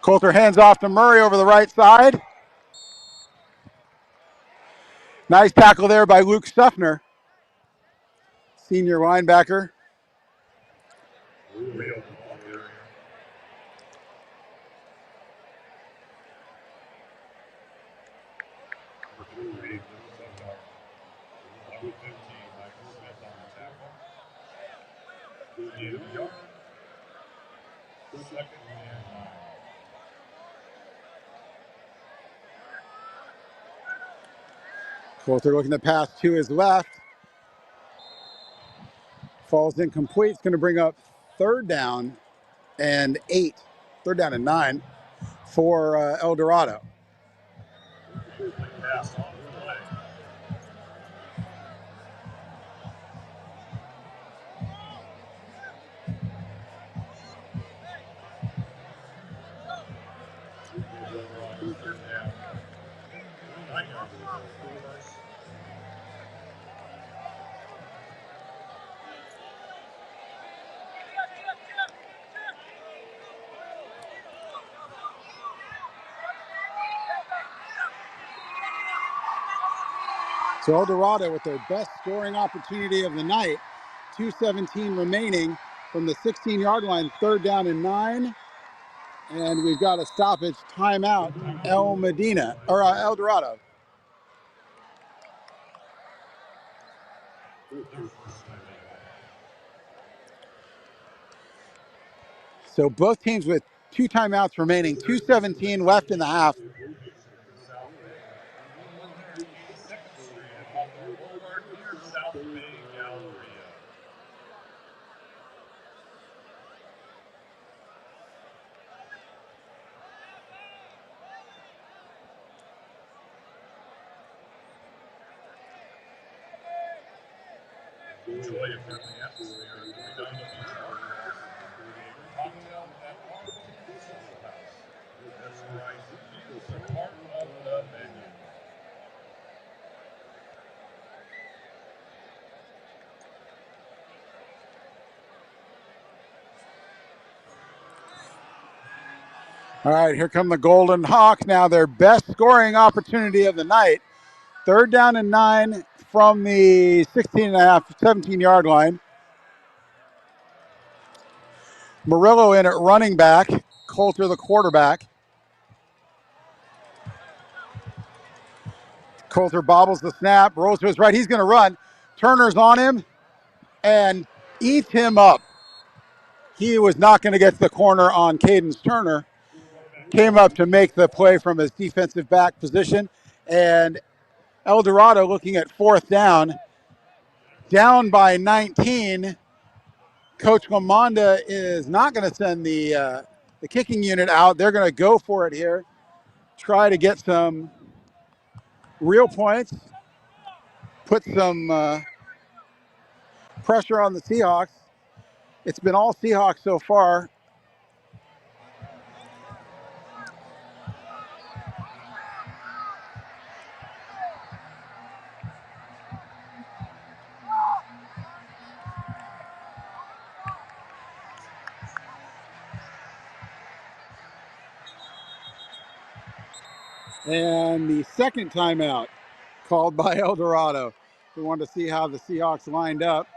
Coulter hands off to Murray over the right side. Nice tackle there by Luke Suffner, senior linebacker. Coulter looking to pass to his left. Falls incomplete. It's going to bring up 3rd down and 8. 3rd down and 9 for El Dorado. So El Dorado with their best scoring opportunity of the night. 2:17 remaining from the 16-yard line. 3rd down and 9. And we've got a stoppage timeout. El Dorado. So both teams with 2 timeouts remaining. 2:17 left in the half. Enjoy a friendly atmosphere at Redondo. Cocktail at our social house. That's right, it's a part of the menu. All right, here come the Golden Hawks now, their best scoring opportunity of the night. 3rd down and 9 from the 17-yard line. Murillo in at running back, Coulter the quarterback. Coulter bobbles the snap, rolls to his right, he's going to run. Turner's on him and eats him up. He was not going to get to the corner on Cadence Turner. Came up to make the play from his defensive back position. And El Dorado looking at 4th down by 19. Coach Lamonda is not going to send the kicking unit out. They're going to go for it here, try to get some real points, put some pressure on the Seahawks. It's been all Seahawks so far. And the second timeout called by El Dorado. We wanted to see how the Seahawks lined up.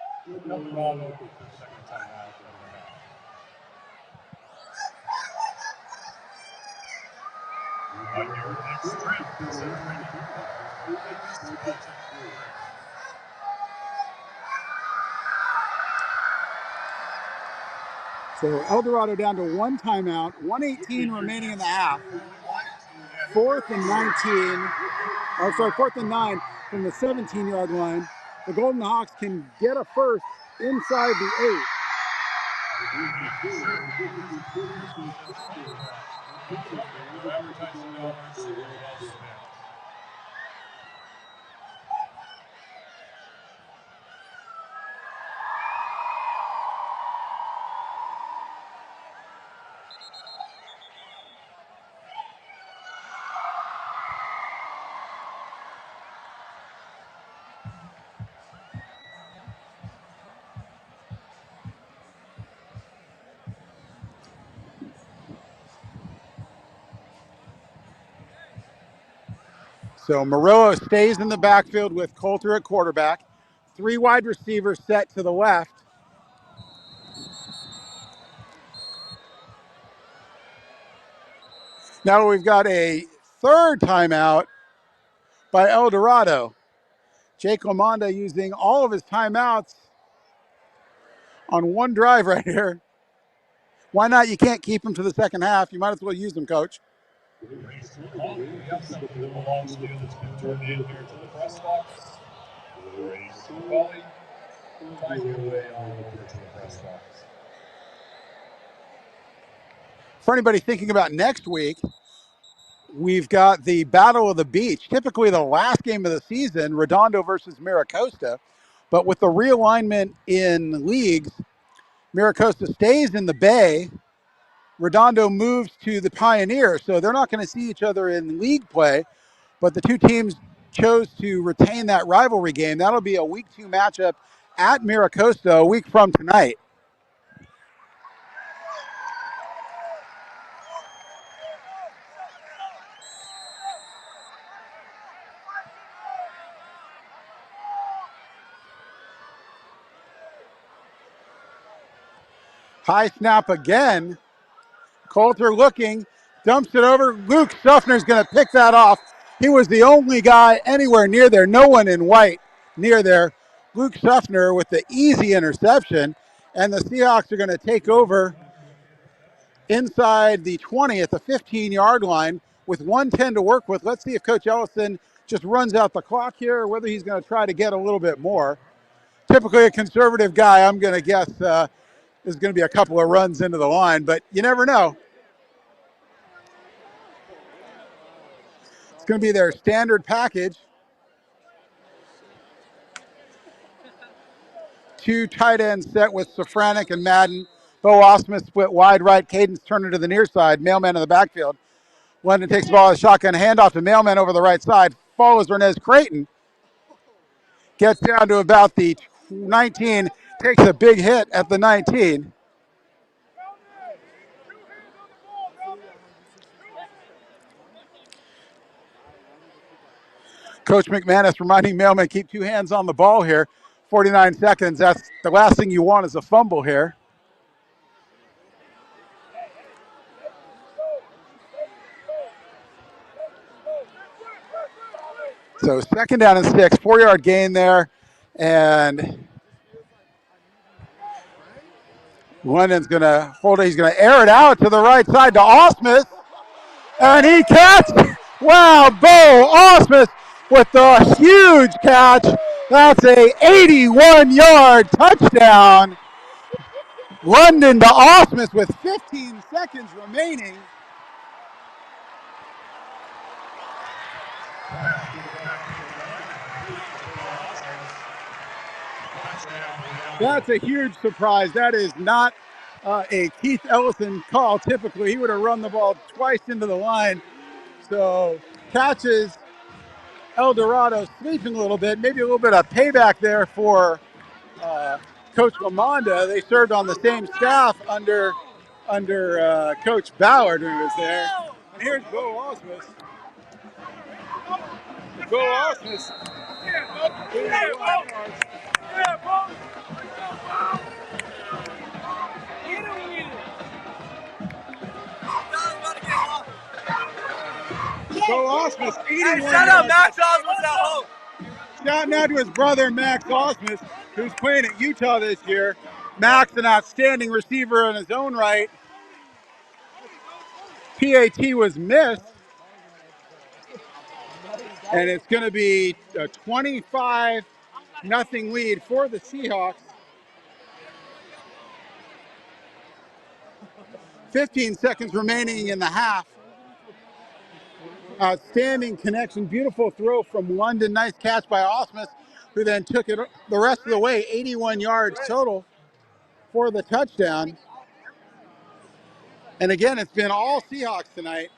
So El Dorado down to 1 timeout, 1:18 remaining in the half. 4th and 9 from the 17-yard line. The Golden Hawks can get a first inside the 8. So Murillo stays in the backfield with Coulter at quarterback. 3 wide receivers set to the left. Now we've got a 3rd timeout by El Dorado. Jake Lamonda using all of his timeouts on one drive right here. Why not? You can't keep him to the second half. You might as well use them, Coach. We have something that belongs to you that's been turned in here to the press box. Find your way on over to the press box. For anybody thinking about next week, we've got the Battle of the Beach, typically the last game of the season, Redondo versus Miracosta. But with the realignment in leagues, Miracosta stays in the Bay. Redondo moves to the Pioneer, so they're not going to see each other in league play. But the two teams chose to retain that rivalry game. That'll be a week 2 matchup at Miracosta a week from tonight. High snap again. Coulter looking, dumps it over. Luke Suffner's going to pick that off. He was the only guy anywhere near there. No one in white near there. Luke Suffner with the easy interception. And the Seahawks are going to take over inside the 20 at the 15-yard line with 1:10 to work with. Let's see if Coach Ellison just runs out the clock here or whether he's going to try to get a little bit more. Typically a conservative guy, I'm going to guess there's going to be a couple of runs into the line, but you never know. It's going to be their standard package. 2 tight ends set with Safranik and Madden. Bo Osmus split wide right. Cadence Turner to the near side. Mailman in the backfield. London takes the ball as a shotgun handoff to Mailman over the right side. Follows Renez Creighton. Gets down to about the 19. Takes a big hit at the 19. Coach McManus reminding Mailman, keep two hands on the ball here. 49 seconds. That's the last thing you want is a fumble here. So second down and 6, 4-yard gain there. And London's going to hold it. He's going to air it out to the right side to Osmus. And he catches. Wow, Bo Osmus with the huge catch. That's a 81-yard touchdown. London to Osmus with 15 seconds remaining. That's a huge surprise. That is not a Keith Ellison call. Typically, he would have run the ball twice into the line. So catches El Dorado sleeping a little bit. Maybe a little bit of payback there for Coach Lamonda. They served on the same staff under Coach Ballard when he was there. And here's Bo Osmus. Bo Osmus. Bo Osmus, 81. Hey, shout out Max Osmus at home. Shouting out to his brother Max Osmus, who's playing at Utah this year. Max, an outstanding receiver in his own right. PAT was missed. And it's going to be a 25-0 lead for the Seahawks. 15 seconds remaining in the half. Outstanding connection, beautiful throw from London. Nice catch by Osmus, who then took it the rest of the way. 81 yards total for the touchdown. And again, it's been all Seahawks tonight.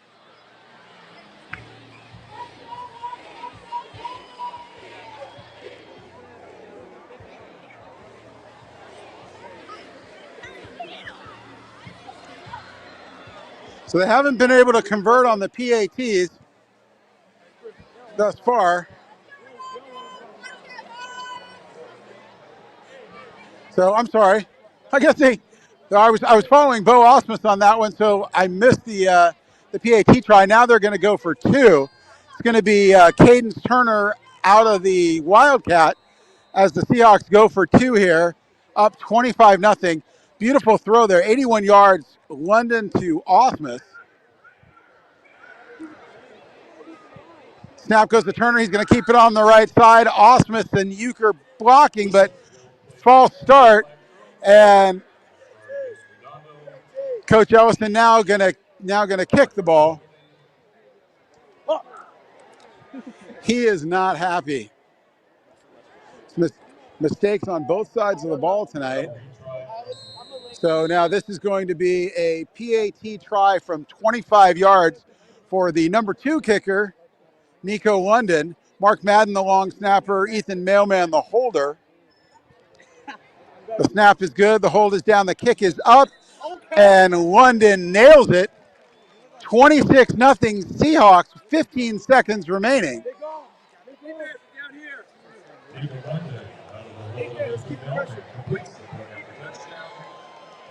So they haven't been able to convert on the PATs thus far. So I'm sorry. I guess I was following Bo Osmus on that one, so I missed the PAT try. Now they're going to go for two. It's going to be Cadence Turner out of the Wildcat as the Seahawks go for two here, up 25-0. Beautiful throw there, 81 yards, London to Osmus. Snap goes to Turner. He's going to keep it on the right side. Osmus and Euchre blocking, but false start. And Coach Ellison now gonna kick the ball. He is not happy. Mistakes on both sides of the ball tonight. So now this is going to be a PAT try from 25 yards for the number 2 kicker, Nico London. Mark Madden, the long snapper. Ethan Mailman, the holder. The snap is good. The hold is down. The kick is up. And London nails it. 26-0 Seahawks, 15 seconds remaining. Nico London out of the hole. Completes the touchdown.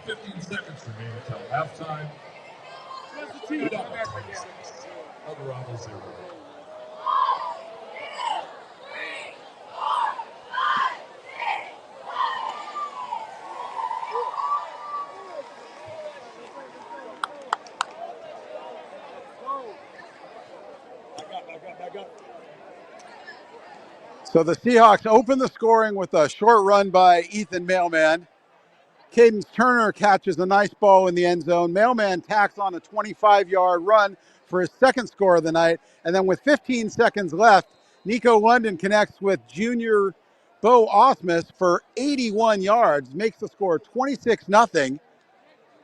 15 seconds remaining until halftime. Dorado 0. So the Seahawks open the scoring with a short run by Ethan Mailman. Cadence Turner catches a nice ball in the end zone. Mailman tacks on a 25-yard run for his second score of the night. And then with 15 seconds left, Nico London connects with junior Bo Osmus for 81 yards, makes the score 26-0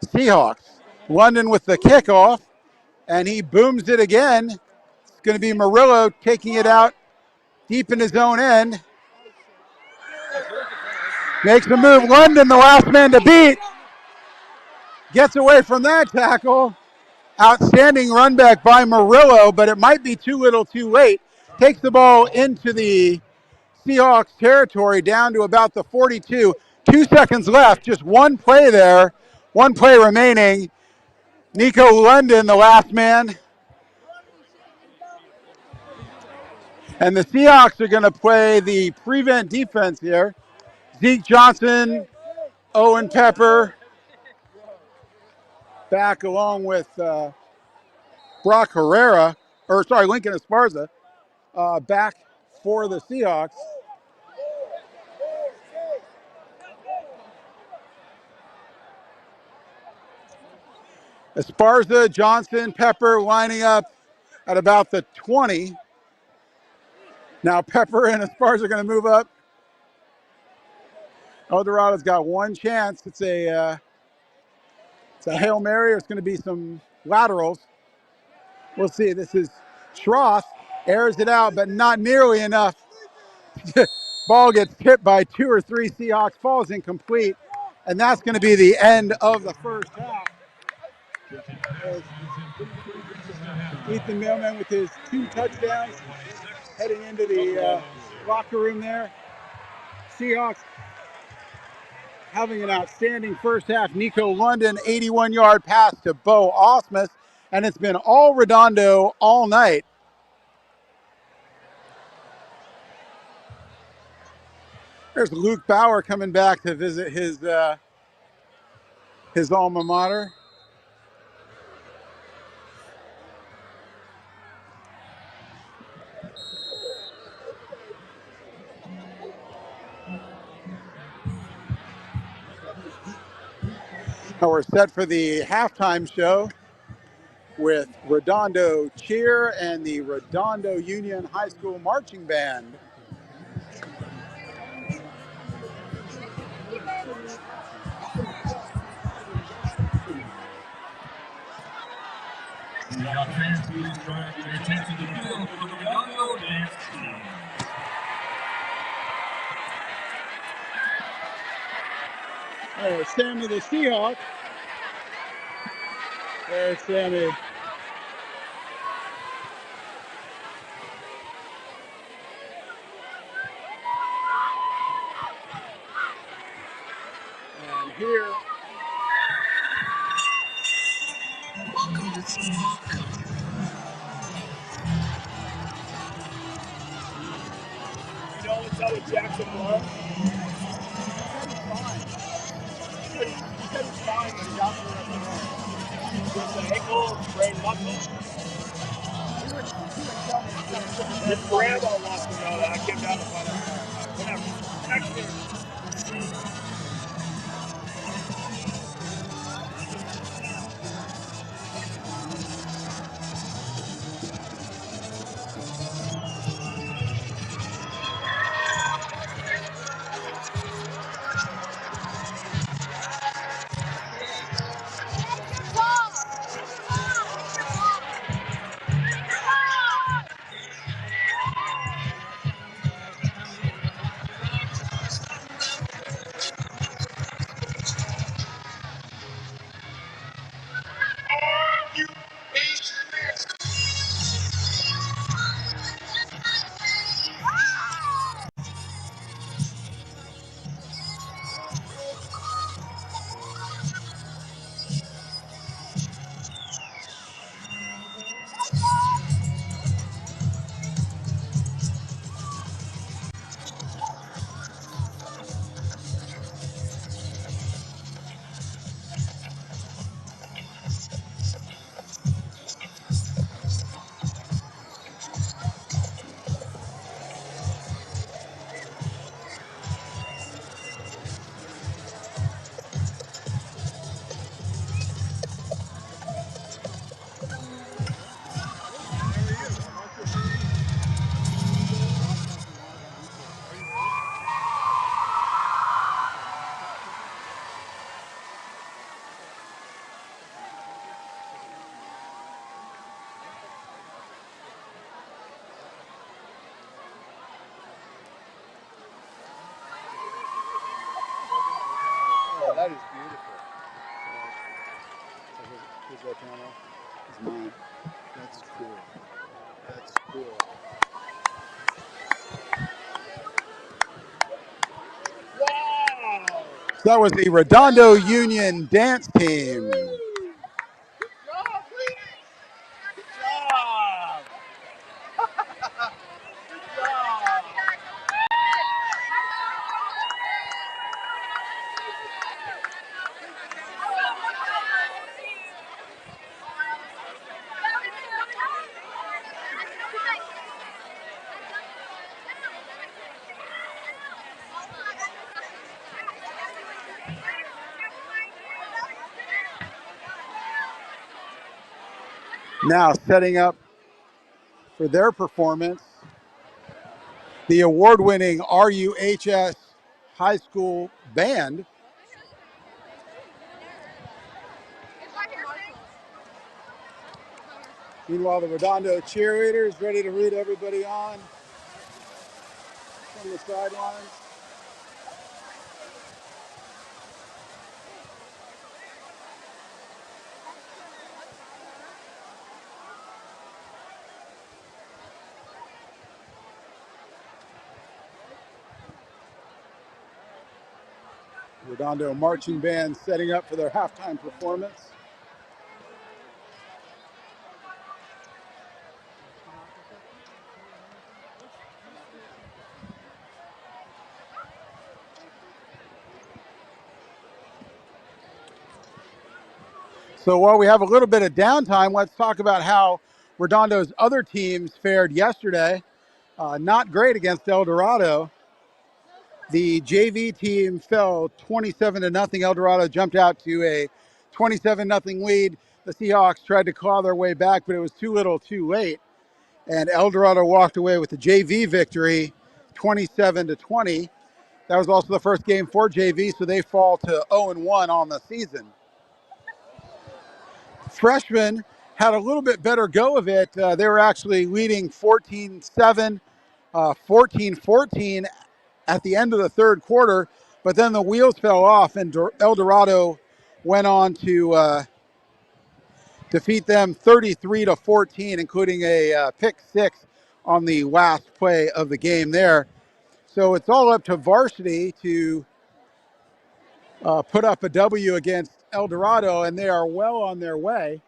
Seahawks. London with the kickoff, and he booms it again. It's going to be Murillo taking it out deep in his own end. Makes the move. London, the last man to beat. Gets away from that tackle. Outstanding run back by Murillo, but it might be too little too late. takes the ball into the Seahawks territory down to about the 42. 2 seconds left, just one play there, one play remaining. Nico London, the last man. And the Seahawks are going to play the prevent defense here. Zeke Johnson, Owen Pepper, back along with Brock Herrera, Lincoln Esparza, back for the Seahawks. Esparza, Johnson, Pepper lining up at about the 20. Now Pepper and Esparza are going to move up. Dorado's got one chance. It's a Hail Mary, or it's going to be some laterals. We'll see. This is Schroth, airs it out, but not nearly enough. Ball gets tipped by 2 or 3 Seahawks, falls incomplete, and that's going to be the end of the first half. Ethan Millman with his 2 touchdowns, heading into the locker room there. Seahawks having an outstanding first half. Nico London, 81-yard pass to Bo Osmus, and it's been all Redondo all night. There's Luke Bauer coming back to visit his alma mater. Now we're set for the halftime show with Redondo Cheer and the Redondo Union High School Marching Band. Now fans, please try to pay attention to the field for the Redondo dance team. There's Sammy the Seahawk. There's Sammy. And here. Welcome to Seahawk Country. You know what's up with Jackson Moore? He said he's fine when he's out there with the ankle, sprained muscle. His grandma wants to know that. I came down to find out. Whatever. Next year. That was the Redondo Union dance team. Now setting up for their performance, the award-winning RUHS high school band. Meanwhile, the Redondo cheerleaders ready to root everybody on from the sidelines. Redondo marching band setting up for their halftime performance. So while we have a little bit of downtime, let's talk about how Redondo's other teams fared yesterday. Not great against El Dorado. The JV team fell 27-0. El Dorado jumped out to a 27-0 lead. The Seahawks tried to claw their way back, but it was too little too late. And El Dorado walked away with the JV victory, 27-20. That was also the first game for JV, so they fall to 0-1 on the season. Freshmen had a little bit better go of it. They were actually leading 14-7, 14-14 at the end of the third quarter, but then the wheels fell off and El Dorado went on to defeat them 33-14, including a pick six on the last play of the game there. So it's all up to Varsity to put up a W against El Dorado, and they are well on their way,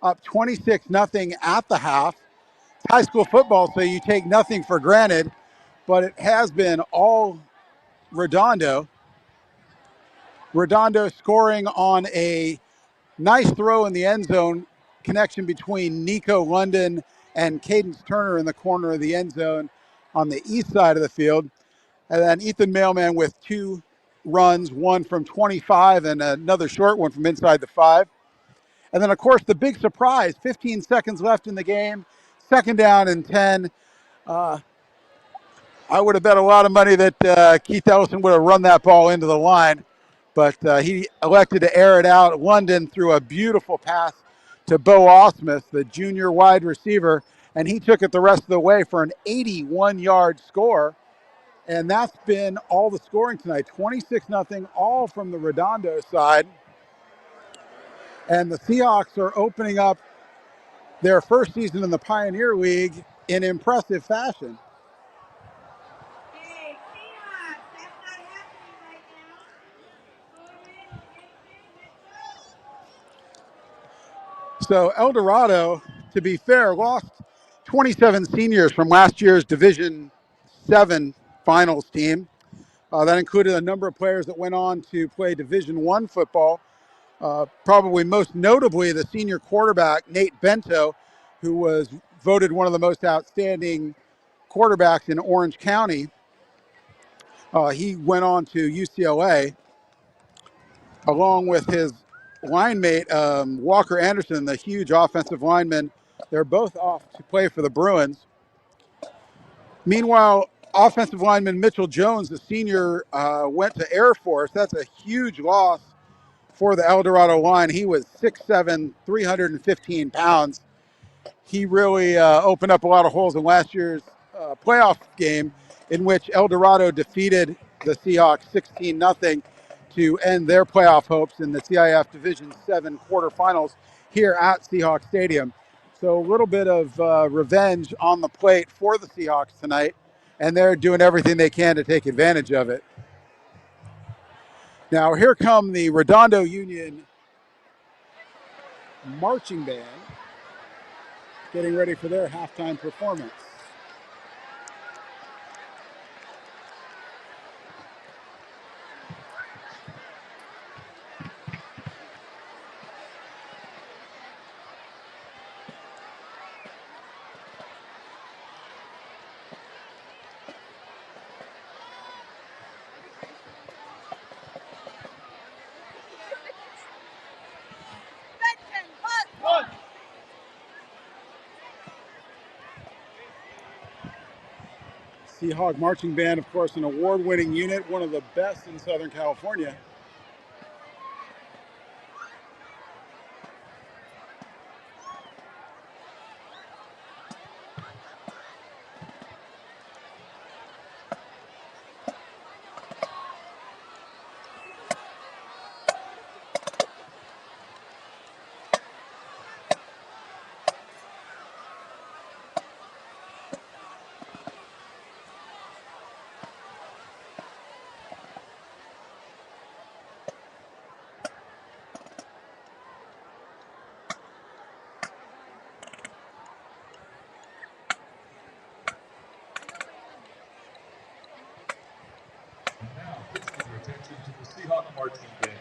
up 26-0 at the half. It's high school football, so you take nothing for granted, but it has been all Redondo. Redondo scoring on a nice throw in the end zone, connection between Nico London and Cadence Turner in the corner of the end zone on the east side of the field. And then Ethan Mailman with two runs, one from 25 and another short one from inside the 5. And then, of course, the big surprise, 15 seconds left in the game, second down and 10. I would have bet a lot of money that Keith Ellison would have run that ball into the line, but he elected to air it out. London threw a beautiful pass to Bo Osmuth, the junior wide receiver, and he took it the rest of the way for an 81-yard score. And that's been all the scoring tonight, 26-0, all from the Redondo side. And the Seahawks are opening up their first season in the Pioneer League in impressive fashion. So El Dorado, to be fair, lost 27 seniors from last year's Division 7 finals team. That included a number of players that went on to play Division 1 football. Probably most notably the senior quarterback, Nate Bento, who was voted one of the most outstanding quarterbacks in Orange County. He went on to UCLA, along with his line mate, Walker Anderson, the huge offensive lineman. They're both off to play for the Bruins. Meanwhile, offensive lineman Mitchell Jones, the senior, went to Air Force. That's a huge loss for the El Dorado line. He was 6'7", 315 pounds. He really opened up a lot of holes in last year's playoff game, in which El Dorado defeated the Seahawks 16-0 to end their playoff hopes in the CIF Division 7 quarterfinals here at Seahawks Stadium. So a little bit of revenge on the plate for the Seahawks tonight, and they're doing everything they can to take advantage of it. Now here come the Redondo Union marching band getting ready for their halftime performance. Seahawk Marching Band, of course, an award-winning unit, one of the best in Southern California. And now, please give your attention to the Seahawk Marching Band.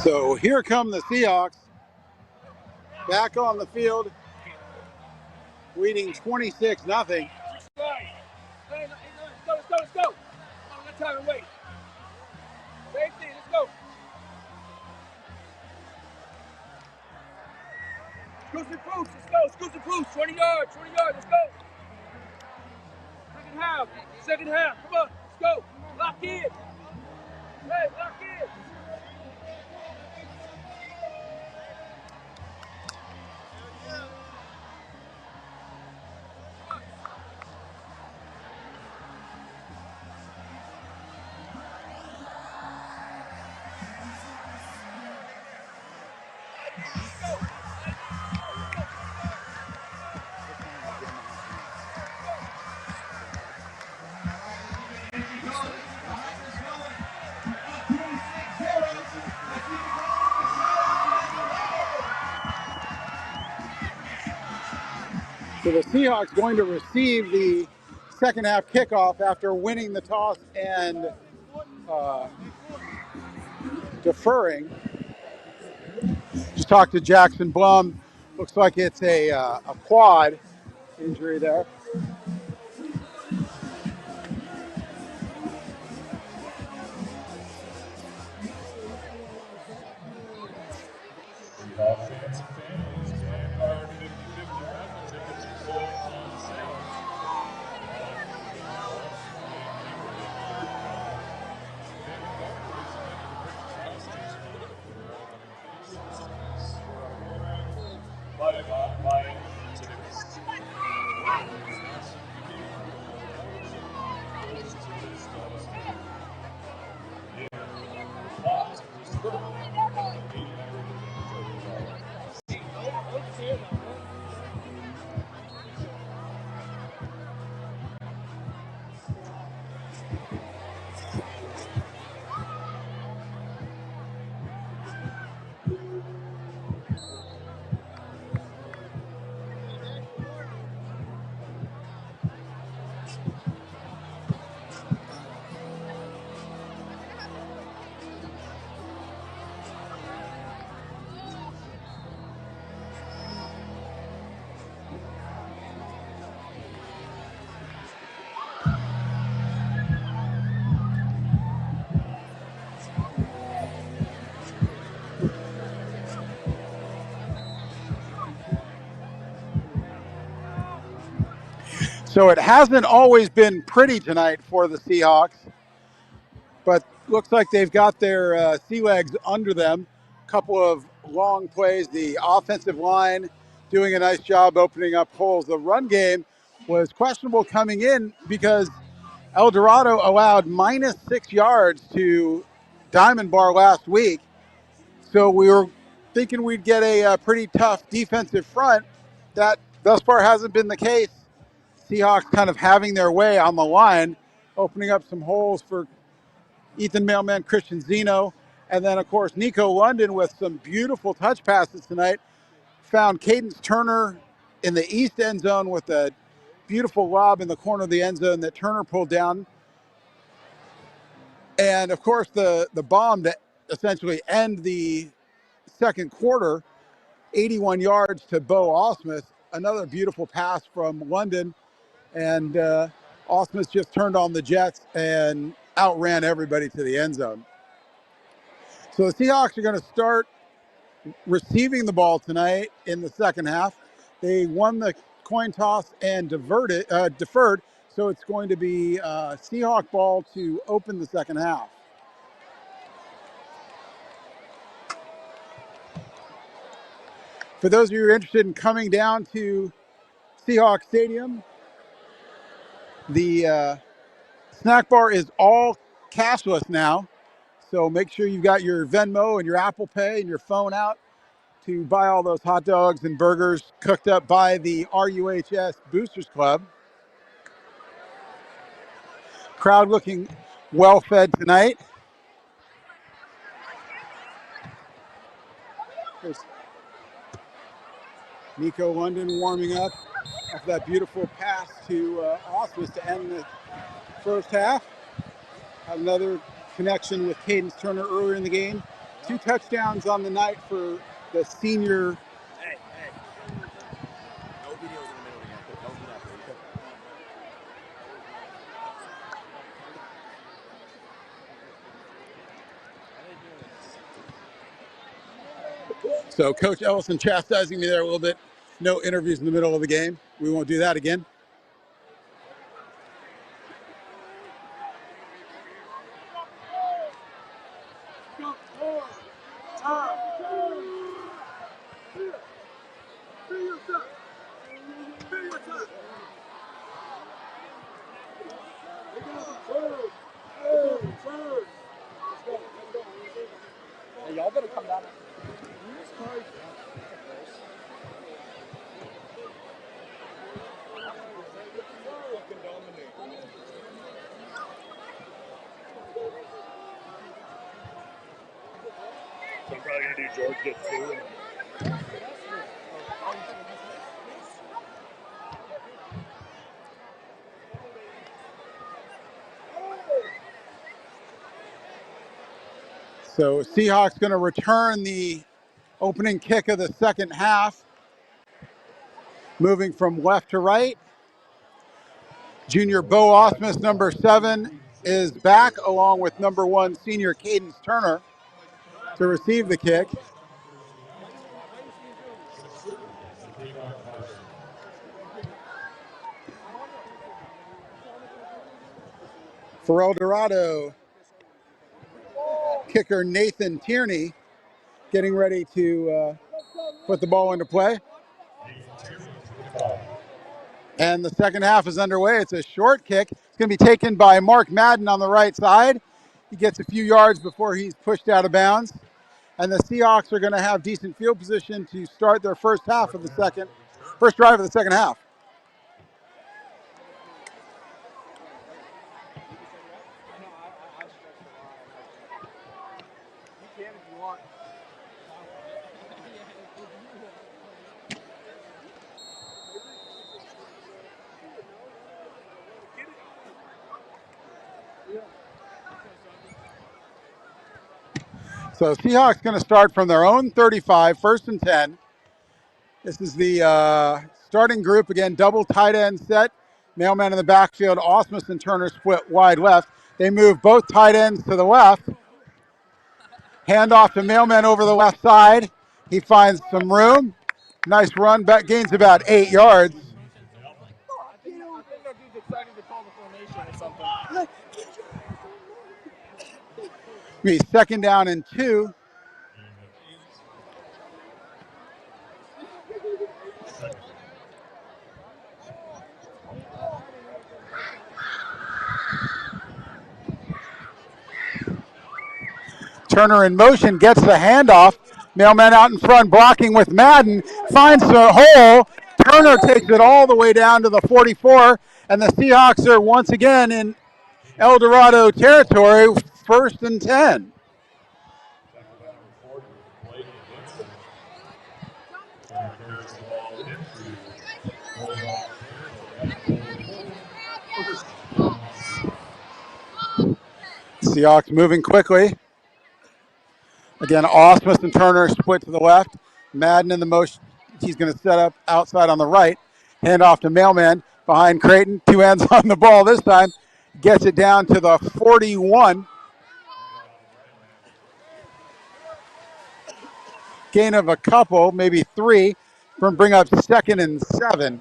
So here come the Seahawks back on the field, leading 26-0. Let's go. Let's go. Let's time and wait. Same thing. Let's go. Exclusive Bruce. Let's go. Exclusive Bruce. 20 yards. 20 yards. Let's go. Second half. Second half. Come on. Let's go. Lock in. Hey, lock in. So the Seahawks going to receive the second half kickoff after winning the toss and deferring. Just talked to Jackson Blum. Looks like it's a quad injury there. So it hasn't always been pretty tonight for the Seahawks, but looks like they've got their sea legs under them. A couple of long plays. The offensive line doing a nice job opening up holes. The run game was questionable coming in because El Dorado allowed -6 yards to Diamond Bar last week. So we were thinking we'd get a pretty tough defensive front. That thus far hasn't been the case. Seahawks kind of having their way on the line, opening up some holes for Ethan Mailman, Christian Zeno, and then, of course, Nico London with some beautiful touch passes tonight. Found Cadence Turner in the east end zone with a beautiful lob in the corner of the end zone that Turner pulled down. And, of course, the bomb to essentially end the second quarter, 81 yards to Bo Osmus. Another beautiful pass from London. And Osmus just turned on the Jets and outran everybody to the end zone. So the Seahawks are going to start receiving the ball tonight in the second half. They won the coin toss and deferred, so it's going to be Seahawk ball to open the second half. For those of you who are interested in coming down to Seahawk Stadium, the snack bar is all cashless now, so make sure you've got your Venmo and your Apple Pay and your phone out to buy all those hot dogs and burgers cooked up by the RUHS Boosters Club. Crowd looking well fed tonight. There's Nico London warming up after that beautiful pass to Osmus to end the first half. Had another connection with Cadence Turner earlier in the game. 2 touchdowns on the night for the senior. Hey. No videos in the middle again. Don't do that, please. So Coach Ellison chastising me there a little bit. No interviews in the middle of the game. We won't do that again. Hey, y'all better come down. So I'm probably going to do George gets 2. So Seahawks going to return the opening kick of the second half, moving from left to right. Junior Bo Osmus, number 7, is back along with number 1 senior Cadence Turner to receive the kick. For El Dorado, kicker Nathan Tierney getting ready to put the ball into play. And the second half is underway. It's a short kick. It's going to be taken by Mark Madden on the right side. He gets a few yards before he's pushed out of bounds. And the Seahawks are going to have decent field position to start their first drive of the second half. So Seahawks going to start from their own 35, 1st and 10. This is the starting group. Again, double tight end set. Mailman in the backfield. Osmus and Turner split wide left. They move both tight ends to the left. Hand off to Mailman over the left side. He finds some room. Nice run. Back gains about 8 yards. I think that dude's excited to call the formation or something. Be 2nd down and 2. Turner in motion, gets the handoff. Mailman out in front, blocking with Madden. Finds the hole. Turner takes it all the way down to the 44. And the Seahawks are once again in El Dorado territory, 1st and 10. Seahawks moving quickly. Again, Osmus and Turner split to the left. Madden in the motion. He's going to set up outside on the right. Hand off to Mailman behind Creighton. 2 hands on the ball this time. Gets it down to the 41. Gain of a couple, maybe 3. Bring up 2nd and 7.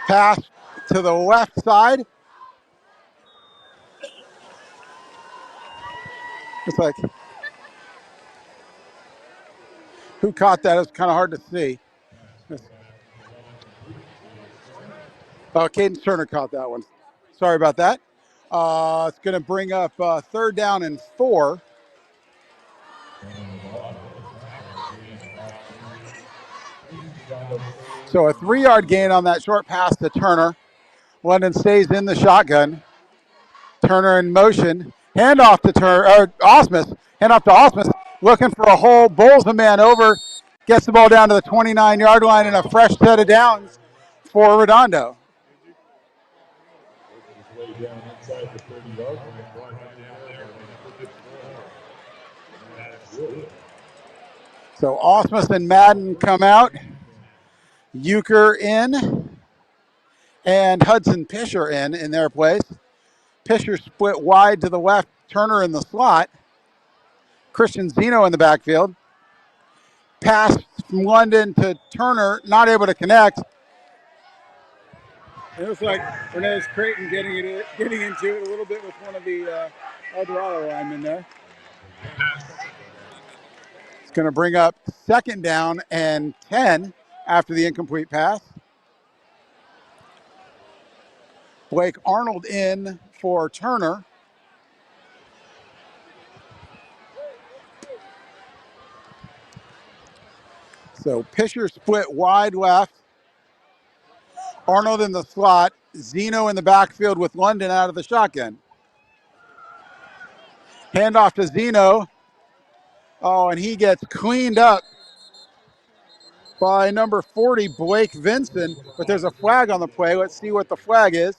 Pass to the left side. It's like, who caught that? It's kind of hard to see. Oh, Cadence Turner caught that one. Sorry about that. It's going to bring up 3rd down and 4. So a 3-yard gain on that short pass to Turner. London stays in the shotgun. Turner in motion. Handoff to Osmus. Handoff to Osmus. Looking for a hole. Bowls a man over. Gets the ball down to the 29-yard line and a fresh set of downs for Redondo. So Osmus and Madden come out. Euchre in. And Hudson Pisher in their place. Pisher split wide to the left. Turner in the slot. Christian Zeno in the backfield. Pass from London to Turner, not able to connect. It looks like Ernest Creighton getting into it a little bit with one of the El Dorado linemen there. It's going to bring up 2nd down and 10 after the incomplete pass. Blake Arnold in for Turner. So Pisher split wide left. Arnold in the slot. Zeno in the backfield with London out of the shotgun. Handoff to Zeno. Oh, and he gets cleaned up by number 40, Blake Vinson. But there's a flag on the play. Let's see what the flag is.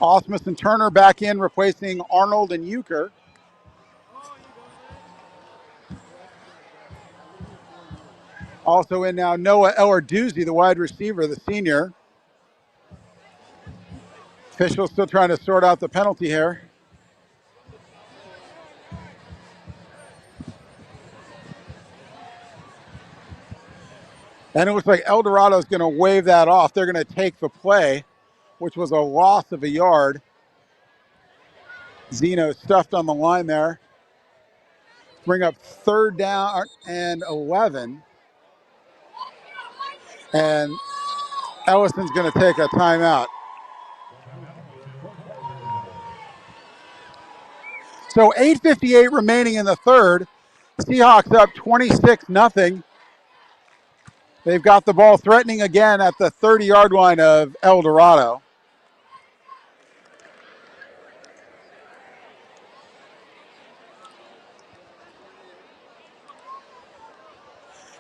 Osmus and Turner back in, replacing Arnold and Euchre. Also in now, Noah Ellarduzzi, the wide receiver, the senior. Officials still trying to sort out the penalty here. And it looks like El Dorado is going to wave that off. They're going to take the play, which was a loss of a yard. Zeno stuffed on the line there. Bring up 3rd down and 11. And Ellison's going to take a timeout. So 8:58 remaining in the third. Seahawks up 26-0. They've got the ball threatening again at the 30-yard line of El Dorado.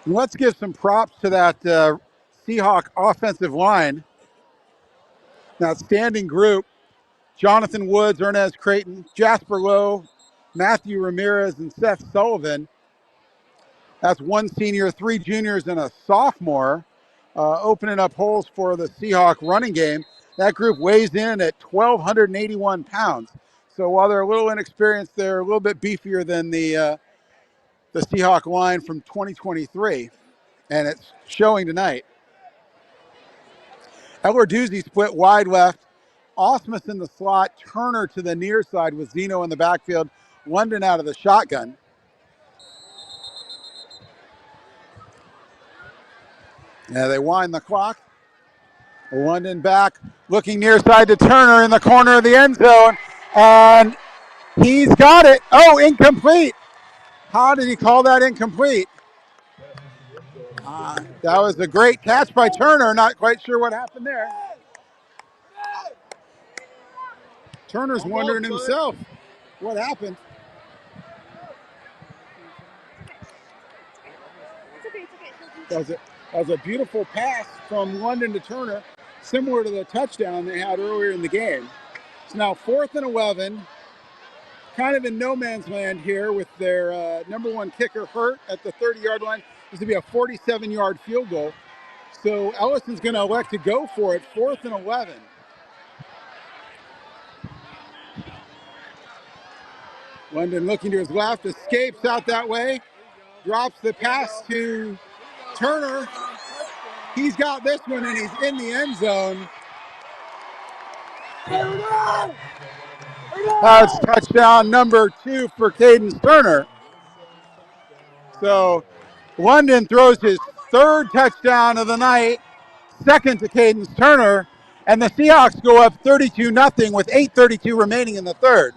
And let's give some props to that Seahawk offensive line. An outstanding group. Jonathan Woods, Ernest Creighton, Jasper Lowe, Matthew Ramirez, and Seth Sullivan. That's 1 senior, 3 juniors, and a sophomore, opening up holes for the Seahawk running game. That group weighs in at 1,281 pounds. So while they're a little inexperienced, they're a little bit beefier than the Seahawk line from 2023, and it's showing tonight. Ellarduzzi split wide left. Osmus in the slot. Turner to the near side with Zeno in the backfield. London out of the shotgun. Yeah, they wind the clock. London back, looking near side to Turner in the corner of the end zone. And he's got it. Oh, incomplete. How did he call that incomplete? That was a great catch by Turner. Not quite sure what happened there. Turner's wondering himself what happened. That was a beautiful pass from London to Turner, similar to the touchdown they had earlier in the game. It's now 4th and 11, kind of in no man's land here with their number 1 kicker hurt at the 30-yard line. This will be a 47-yard field goal. So Ellison's going to elect to go for it, 4th and 11. London looking to his left, escapes out that way, drops the pass to Turner. He's got this one, and he's in the end zone. That's touchdown number 2 for Caden Turner. So London throws his 3rd touchdown of the night, 2nd to Caden Turner, And the Seahawks go up 32-0 with 8:32 remaining in the third.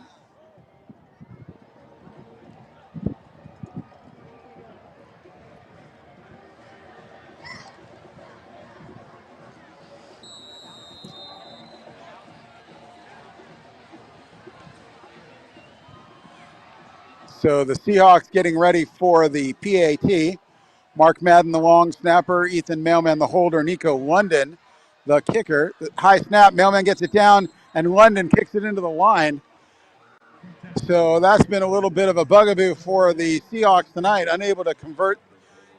So the Seahawks getting ready for the PAT. Mark Madden, the long snapper. Ethan Mailman, the holder. Nico London, the kicker. High snap. Mailman gets it down, and London kicks it into the line. So that's been a little bit of a bugaboo for the Seahawks tonight, unable to convert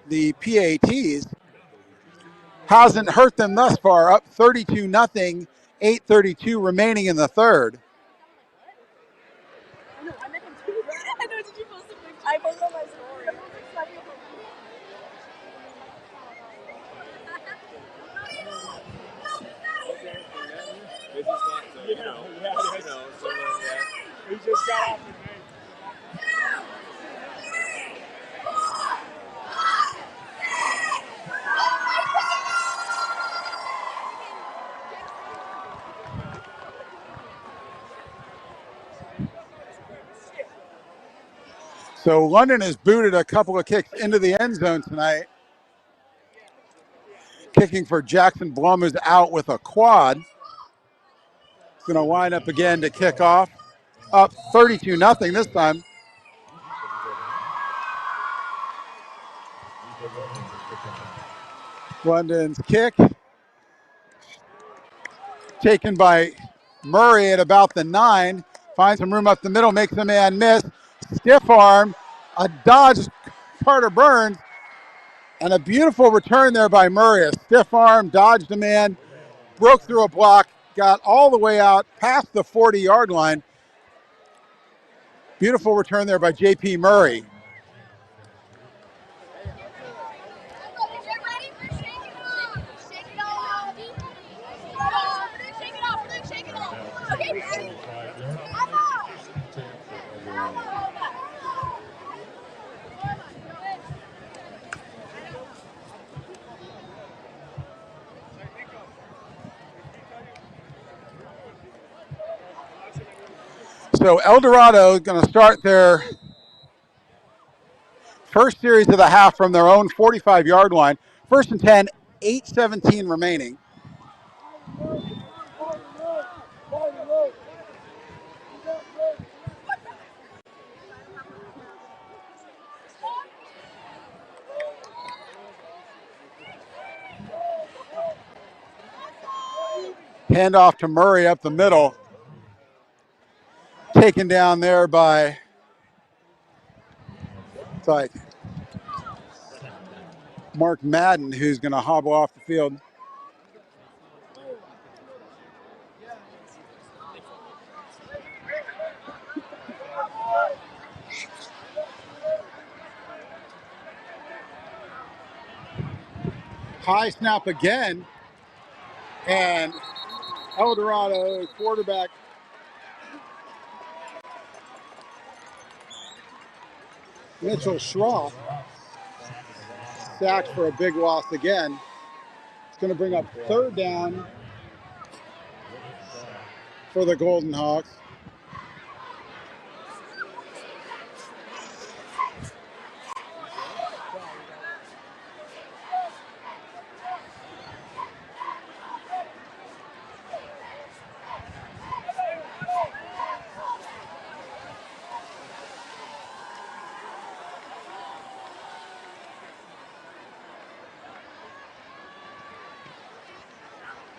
the PATs. Hasn't hurt them thus far, up 32-0, 8:32 remaining in the third. I posted on my story. This is not, so he just got off the game. So London has booted a couple of kicks into the end zone tonight. Kicking for Jackson Blum, who's out with a quad. He's going to line up again to kick off. Up 32-0 this time. London's kick taken by Murray at about the 9. Finds some room up the middle, makes a man miss. Stiff arm, a dodge, Carter Burns, and a beautiful return there by Murray. A stiff arm, dodged a man, broke through a block, got all the way out past the 40-yard line. Beautiful return there by J.P. Murray. So El Dorado is going to start their first series of the half from their own 45-yard line. First and 10, 8:17 remaining. Handoff to Murray up the middle. Taken down there by, it's like Mark Madden, who's going to hobble off the field. High snap again, and El Dorado quarterback Mitchell Schroff sacked for a big loss again. It's going to bring up third down for the Golden Hawks.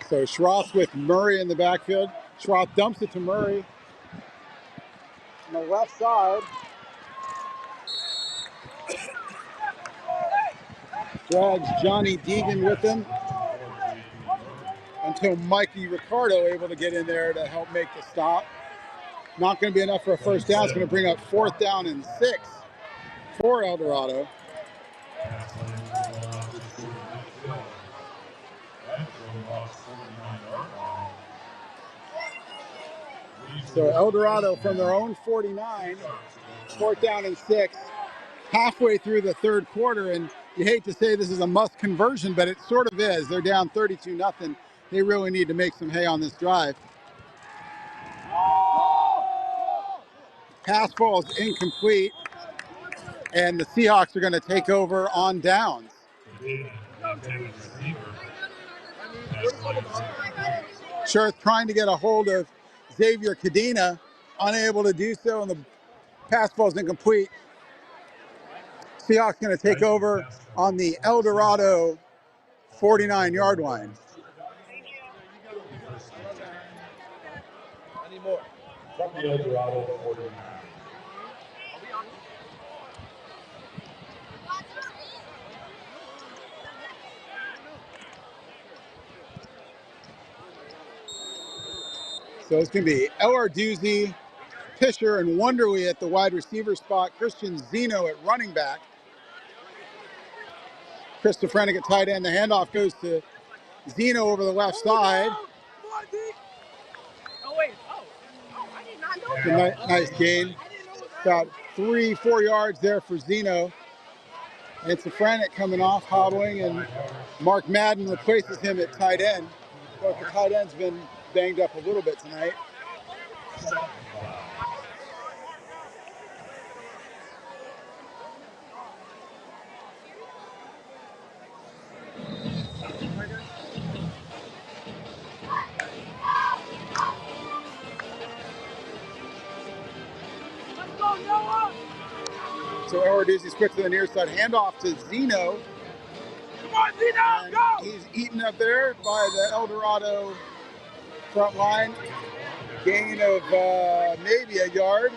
So Schroff with Murray in the backfield. Schroff dumps it to Murray on the left side. Drags Johnny Deegan with him until Mikey Ricardo able to get in there to help make the stop. Not going to be enough for a first down. It's going to bring up 4th down and 6 for El Dorado. So El Dorado from their own 49, 4th down and 6, halfway through the third quarter, and you hate to say this is a must conversion, but it sort of is. They're down 32-0. They really need to make some hay on this drive. Pass falls incomplete, and the Seahawks are going to take over on downs. Scherth trying to get a hold of Xavier Cadena, unable to do so, and the pass ball is incomplete. Seahawks going to take over on the El Dorado 49-yard line. From the El Dorado 49. So it's going to be El Arduzzi, Fisher, and Wonderly at the wide receiver spot. Christian Zeno at running back. Chris Stefranek at tight end. The handoff goes to Zeno over the left side. Nice gain. About 3-4 yards there for Zeno. And Stefranek coming off, hobbling, and Mark Madden replaces him at tight end. But the tight end's been banged up a little bit tonight. So Arduzzi split to the near side, handoff to Zeno. Come on, Zeno, go! He's eaten up there by the El Dorado front line. Gain of maybe a yard.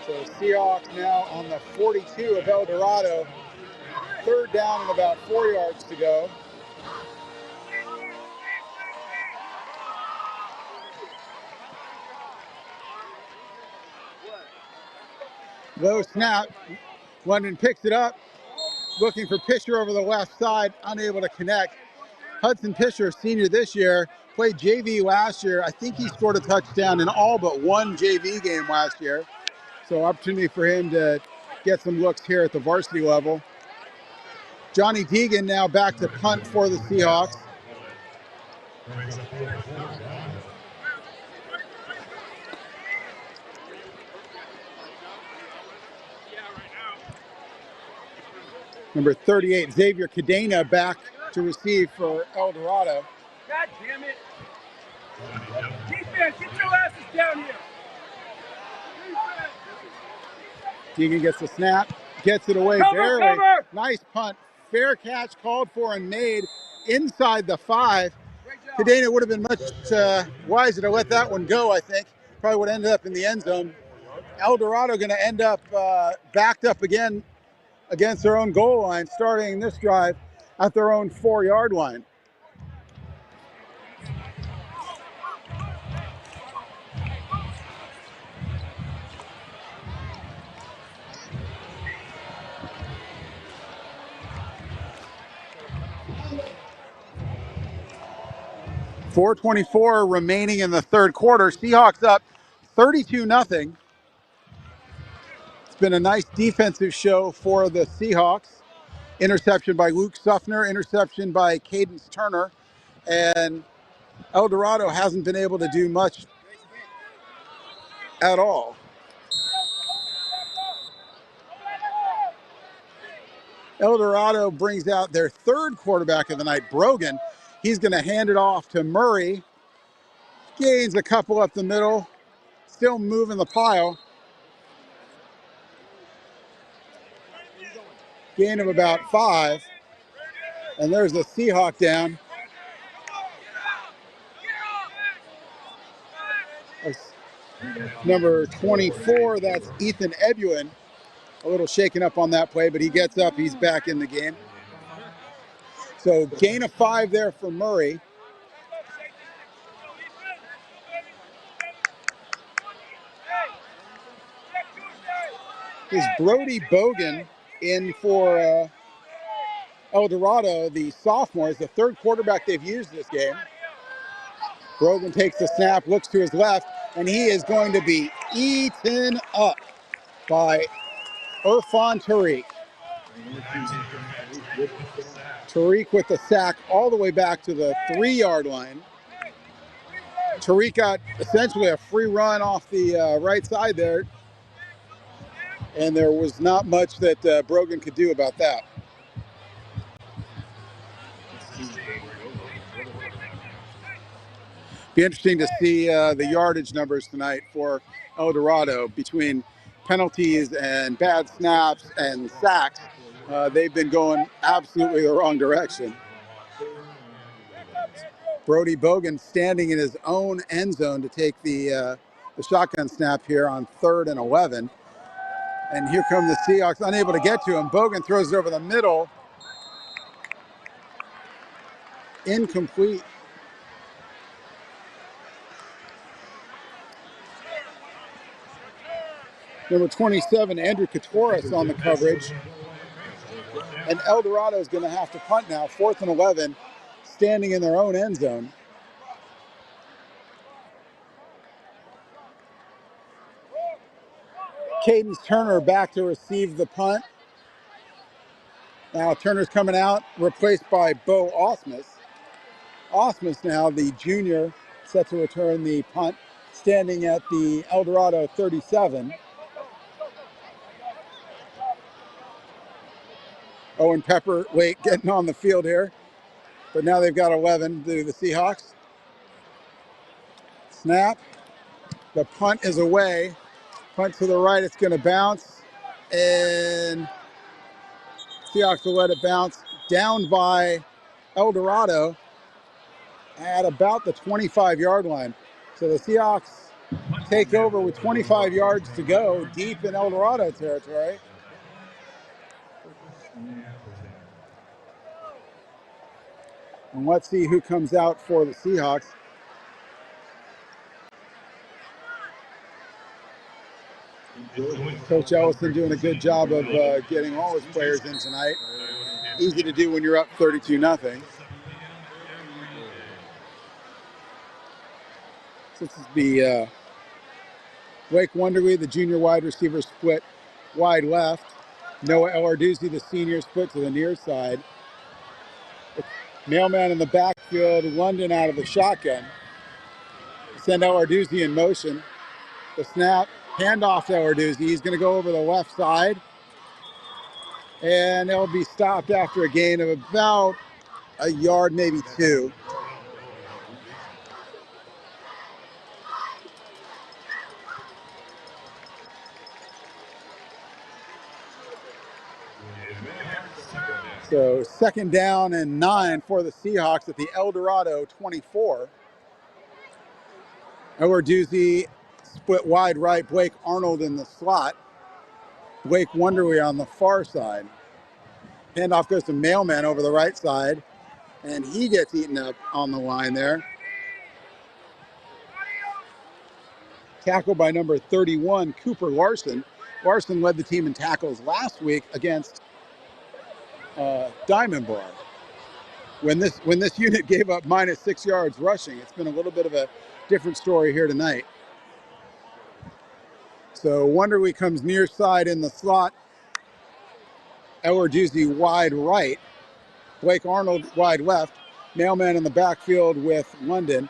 So Seahawks now on the 42 of El Dorado. Third down and about 4 yards to go. Low snap. London picks it up. Looking for Pisher over the left side. Unable to connect. Hudson Pisher, senior this year, played JV last year. I think he scored a touchdown in all but one JV game last year. So opportunity for him to get some looks here at the varsity level. Johnny Deegan now back to punt for the Seahawks. Number 38, Xavier Cadena, back to receive for El Dorado. God damn it. Defense, get your asses down here. Deegan gets the snap, gets it away barely. Cover. Nice punt. Fair catch called for and made inside the 5. Cadena would have been much wiser to let that one go, I think. Probably would have ended up in the end zone. El Dorado going to end up backed up again against their own goal line, starting this drive at their own 4-yard line. .424 remaining in the third quarter. Seahawks up 32-0. It's been a nice defensive show for the Seahawks. Interception by Luke Suffner, interception by Cadence Turner, and El Dorado hasn't been able to do much at all. El Dorado brings out their third quarterback of the night, Brogan. He's going to hand it off to Murray. Gains a couple up the middle, still moving the pile. Gain of about 5. And there's the Seahawk down. Number 24, that's Ethan Ebuin. A little shaken up on that play, but he gets up, he's back in the game. So gain of 5 there for Murray. Is Brody Bogan in for El Dorado, the sophomore, is the third quarterback they've used this game. Brogan takes the snap, looks to his left, and he is going to be eaten up by Irfan Tariq. Tariq with the sack all the way back to the 3-yard line. Tariq got essentially a free run off the right side there, and there was not much that Brogan could do about that. Be interesting to see the yardage numbers tonight for El Dorado between penalties and bad snaps and sacks. They've been going absolutely the wrong direction. Brody Bogan standing in his own end zone to take the shotgun snap here on 3rd and 11. And here come the Seahawks, unable to get to him. Bogan throws it over the middle. Incomplete. Number 27, Andrew Katoris on the coverage. And El Dorado is going to have to punt now, 4th and 11, standing in their own end zone. Cadence Turner back to receive the punt. Now Turner's coming out, replaced by Bo Osmus. Osmus now, the junior, set to return the punt, standing at the El Dorado 37. Owen Pepper late getting on the field here, but now they've got 11 to the Seahawks. Snap. The punt is away. Punt to the right, it's going to bounce, and Seahawks will let it bounce down by El Dorado at about the 25-yard line. So the Seahawks take over with 25 yards to go, deep in El Dorado territory. And let's see who comes out for the Seahawks. Coach Ellison doing a good job of getting all his players in tonight. Easy to do when you're up 32-0. So this is the Blake Wonderly, the junior wide receiver, split wide left. Noah Elarduzzi, the senior, split to the near side. Mailman in the backfield, London out of the shotgun. Send Elarduzzi in motion. The snap, handoff to Elarduzzi. He's going to go over the left side. And they'll be stopped after a gain of about a yard, maybe 2. So 2nd down and 9 for the Seahawks at the El Dorado 24. Elarduzzi split wide right, Blake Arnold in the slot. Blake Wonderly on the far side. Handoff goes to Mailman over the right side, and he gets eaten up on the line there. Tackled by number 31, Cooper Larson. Larson led the team in tackles last week against Diamond Bar. When this unit gave up -6 yards rushing, it's been a little bit of a different story here tonight. So Wonderly comes near side in the slot. Elarduzzi wide right. Blake Arnold wide left. Mailman in the backfield with London.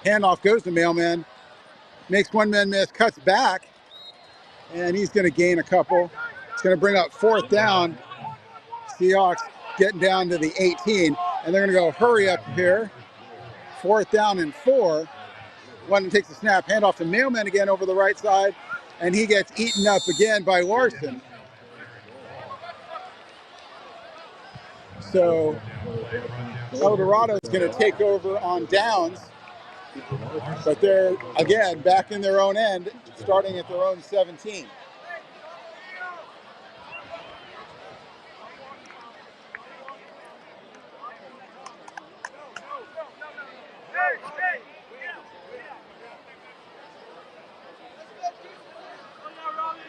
Handoff goes to Mailman. Makes one man miss, cuts back, and he's going to gain a couple. It's going to bring up 4th down. Seahawks getting down to the 18, and they're going to go hurry up here. 4th down and 4. London takes the snap, handoff to Mailman again over the right side, and he gets eaten up again by Larson. So El Dorado is going to take over on downs, but they're, again, back in their own end, starting at their own 17.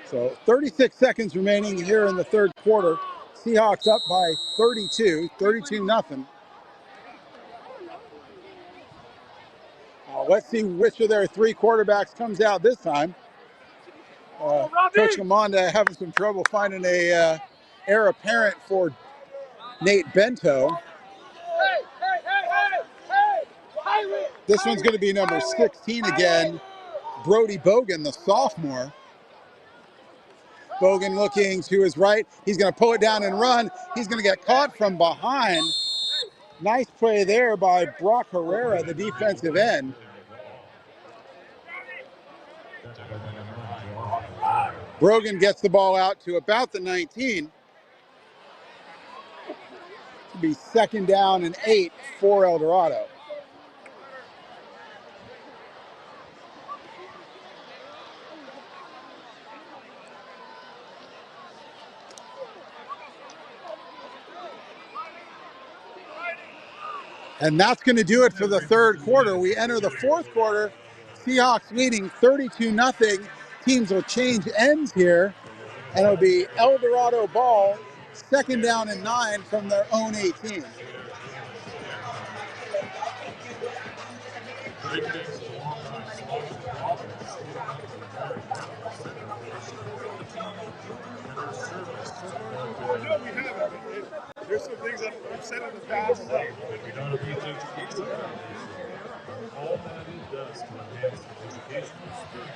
So 36 seconds remaining here in the 3rd quarter. Seahawks up by 32-0. Let's see which of their three quarterbacks comes out this time. Coach Lamonda having some trouble finding a heir apparent for Nate Bento. This one's going to be number 16 again, Brody Bogan, the sophomore. Bogan looking to his right. He's going to pull it down and run. He's going to get caught from behind. Nice play there by Brock Herrera, the defensive end. Brogan gets the ball out to about the 19. To be 2nd down and 8 for El Dorado. And that's going to do it for the third quarter. We enter the fourth quarter. Seahawks leading 32-0. Teams will change ends here. And it'll be El Dorado ball, 2nd down and 9 from their own 18. There's some things that I've said in the past. We don't appreciate education. All that it does to enhance the educational experience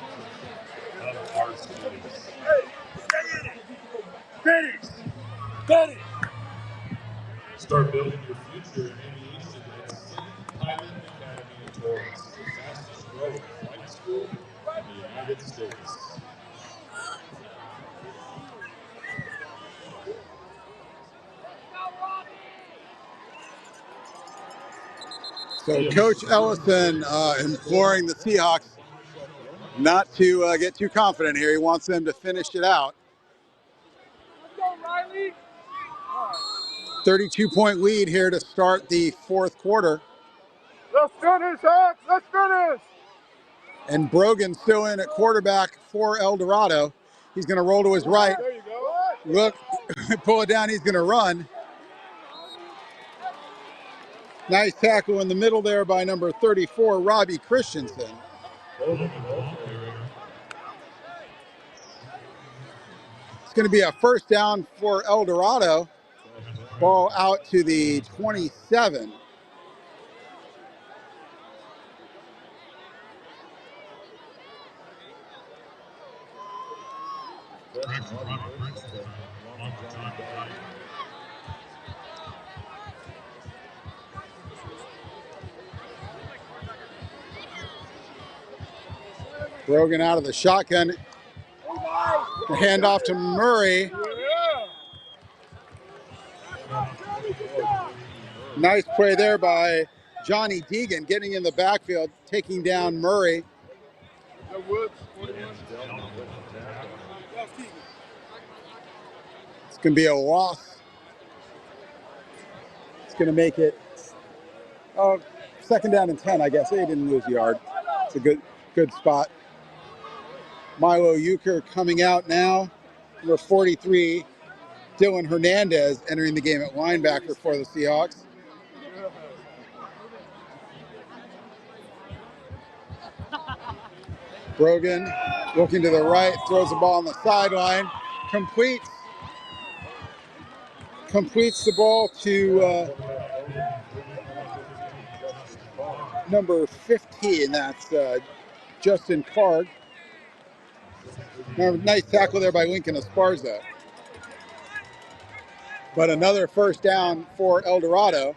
of our students. Hey, stay in it. Finish. Finish. Start building your future in aviation at City Pilot Academy in Torrance, the fastest growing flight school in the United States. So Coach Ellison imploring the Seahawks not to get too confident here. He wants them to finish it out. 32-point lead here to start the fourth quarter. Let's finish, Hawks. Let's finish. And Brogan still in at quarterback for El Dorado. He's going to roll to his right. There you go. Look, pull it down. He's going to run. Nice tackle in the middle there by number 34, Robbie Christensen. It's going to be a first down for El Dorado. Ball out to the 27. Brogan out of the shotgun. The handoff to Murray. Nice play there by Johnny Deegan, getting in the backfield, taking down Murray. It's going to be a loss. It's going to make it 2nd down and 10, I guess. They didn't lose a yard. It's a good spot. Milo Euchre coming out now. Number 43, Dylan Hernandez entering the game at linebacker for the Seahawks. Brogan looking to the right, throws the ball on the sideline, completes the ball to number 15. That's Justin Card. Nice tackle there by Lincoln Esparza. But another first down for El Dorado.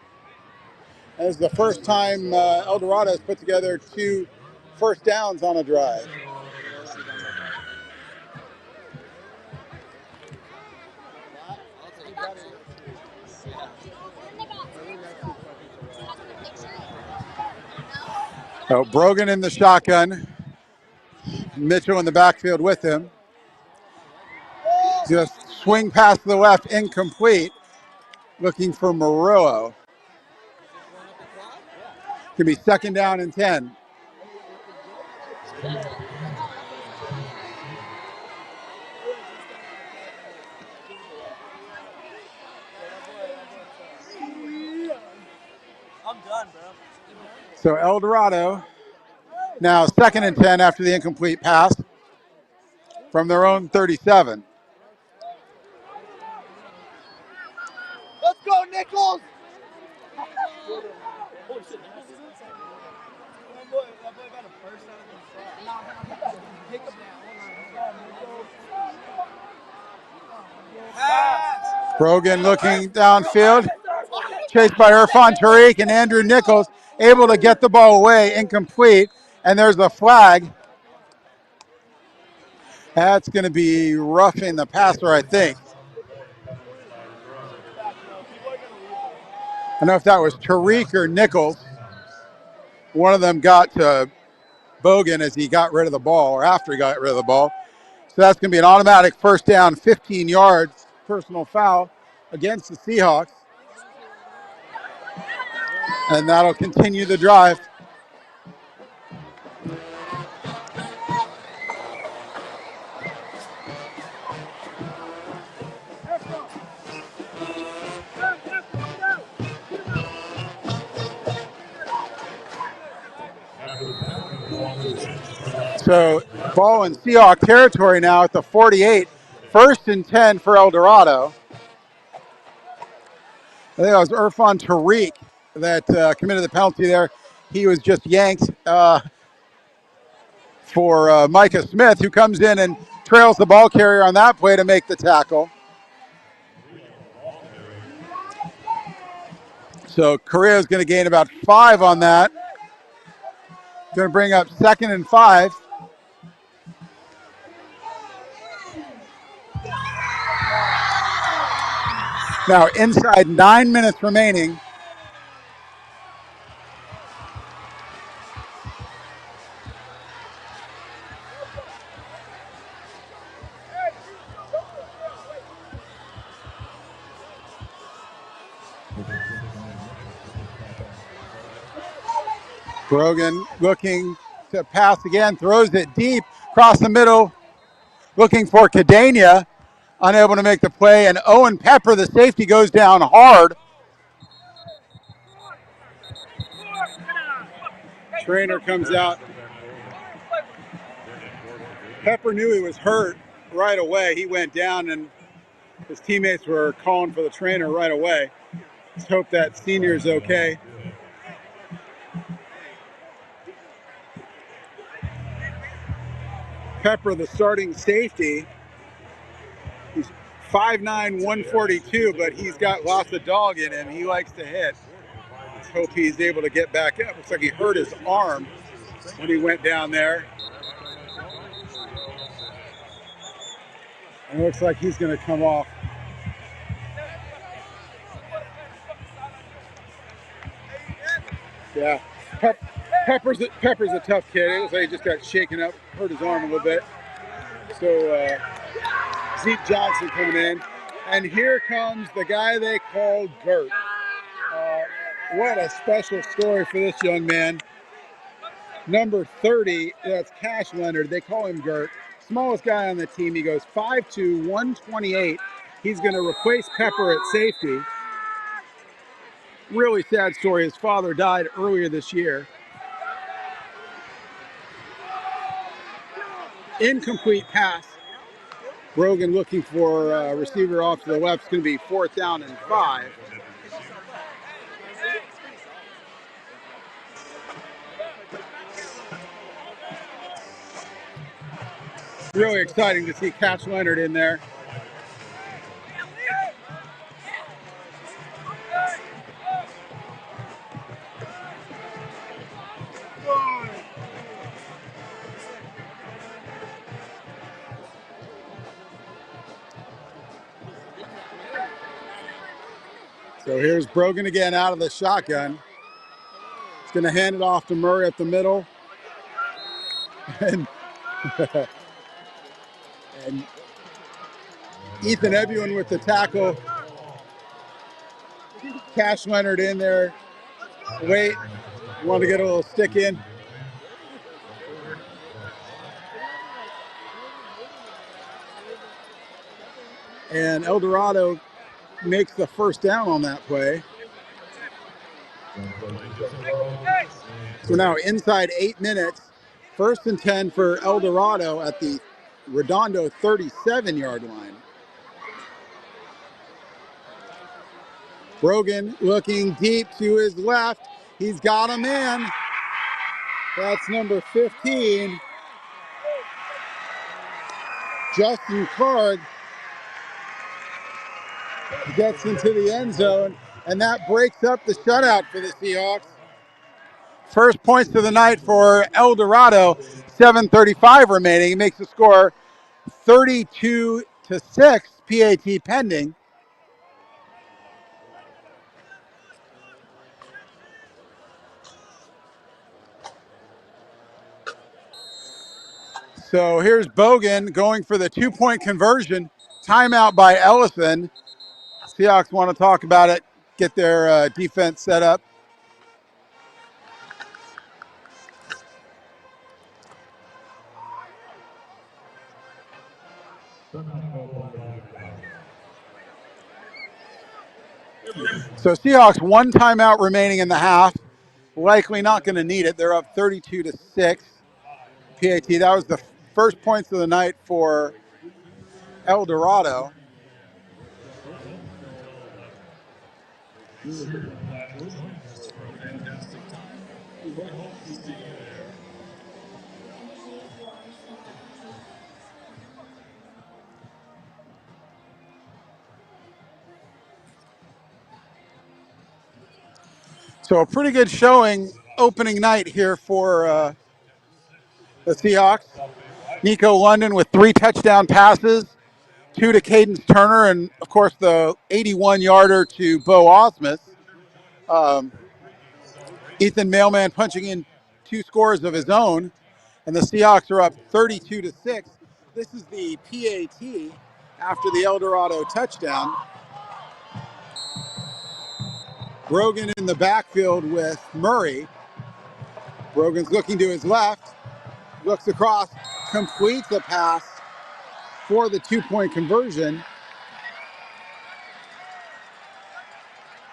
This is the first time El Dorado has put together 2 first downs on a drive. So Brogan in the shotgun. Mitchell in the backfield with him. Just swing pass to the left, incomplete. Looking for Murillo. Could be 2nd down and 10. I'm done, bro. So El Dorado Now 2nd and 10 after the incomplete pass from their own 37. Let's go, Nichols! Brogan looking downfield, chased by Irfan Tariq and Andrew Nichols, able to get the ball away, incomplete, and there's a flag. That's going to be roughing the passer, I think. I don't know if that was Tariq or Nichols. One of them got to Bogan as he got rid of the ball, or after he got rid of the ball. So that's going to be an automatic first down, 15 yards, personal foul against the Seahawks. And that'll continue the drive. So ball in Seahawk territory now at the 48. 1st and 10 for El Dorado. I think it was Irfan Tariq that committed the penalty there. He was just yanked for Micah Smith, who comes in and trails the ball carrier on that play to make the tackle. So Correa is going to gain about 5 on that. Going to bring up 2nd and 5. Now inside 9 minutes remaining. Brogan looking to pass again, throws it deep across the middle, looking for Cadena, unable to make the play, and Owen Pepper, the safety, goes down hard. Trainer comes out. Pepper knew he was hurt right away. He went down, and his teammates were calling for the trainer right away. Let's hope that senior's okay. Pepper, the starting safety, he's 5'9", 142, but he's got lots of dog in him. He likes to hit. Let's hope he's able to get back up. Looks like he hurt his arm when he went down there. And it looks like he's going to come off. Yeah, Pepper's a tough kid. It looks like he just got shaken up, hurt his arm a little bit. So Zeke Johnson coming in. And here comes the guy they call Gert. What a special story for this young man. Number 30, that's Cash Leonard. They call him Gert. Smallest guy on the team. He goes 5'2", 128. He's going to replace Pepper at safety. Really sad story. His father died earlier this year. Incomplete pass. Brogan looking for a receiver off to the left. It's going to be 4th down and 5. Really exciting to see Cash Leonard in there. So here's Brogan again out of the shotgun. He's going to hand it off to Murray up the middle. And Ethan Ebuin with the tackle. Cash Leonard in there. Wait, want to get a little stick in. And El Dorado makes the first down on that play. So now inside 8 minutes, First and 10 for El Dorado at the Redondo 37-yard line. Brogan looking deep to his left. He's got a man. That's number 15. Justin Card gets into the end zone, and that breaks up the shutout for the Seahawks. First points of the night for El Dorado, 7:35 remaining. He makes the score 32-6, PAT pending. So here's Bogan going for the 2-point conversion. Timeout by Ellison. Seahawks want to talk about it, get their defense set up. So Seahawks 1 timeout remaining in the half. Likely not going to need it. They're up 32-6. PAT. That was the first points of the night for El Dorado. So a pretty good showing opening night here for the Seahawks. Nico London with 3 touchdown passes, 2 to Cadence Turner, and of course the 81-yarder to Bo Osmus. Ethan Mailman punching in 2 scores of his own, and the Seahawks are up 32-6. This is the PAT after the El Dorado touchdown. Brogan in the backfield with Murray. Brogan's looking to his left, looks across, completes a pass for the 2-point conversion.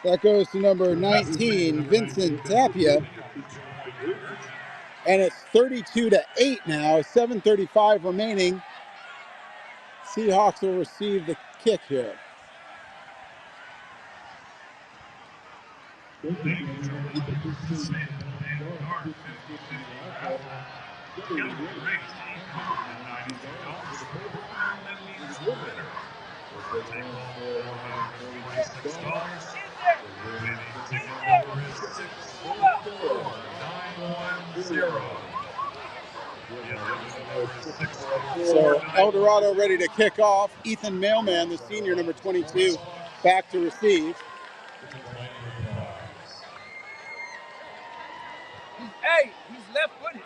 That goes to number 19, Vincent Tapia. And it's 32-8 now, 7:35 remaining. Seahawks will receive the kick here. So El Dorado ready to kick off. Ethan Mailman, the senior, number 22, back to receive. Hey, he's left-footed.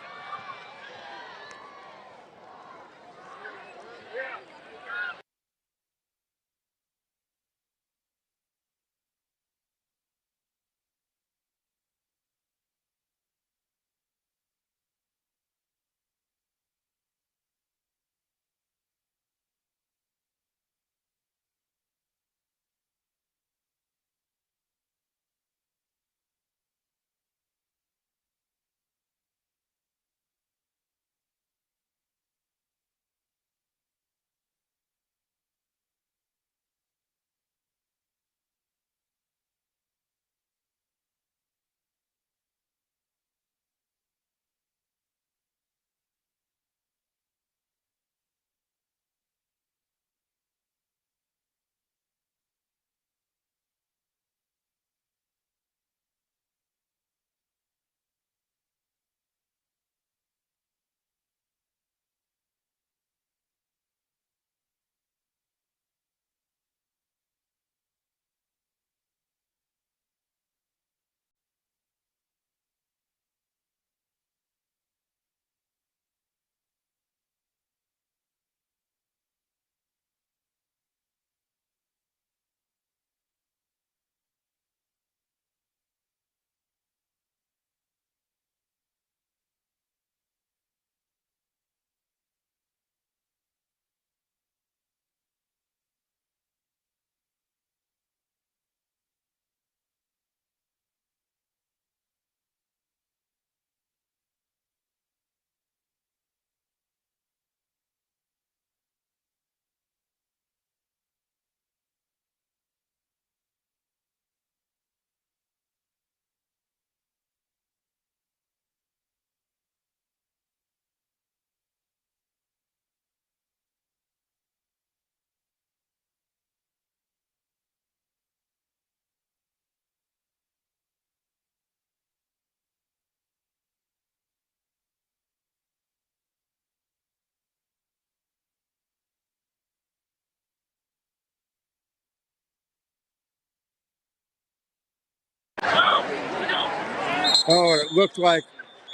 Oh, it looked like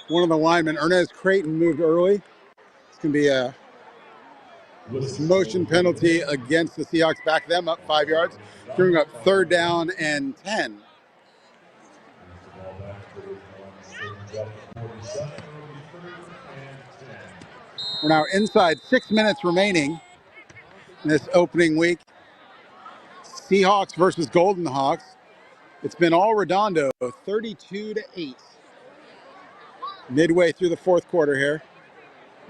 one of the linemen, Ernest Creighton, moved early. It's going to be a motion penalty against the Seahawks. Back them up 5 yards. Bring up 3rd down and 10. We're now inside 6 minutes remaining in this opening week. Seahawks versus Golden Hawks. It's been all Redondo, 32-8. Midway through the 4th quarter here.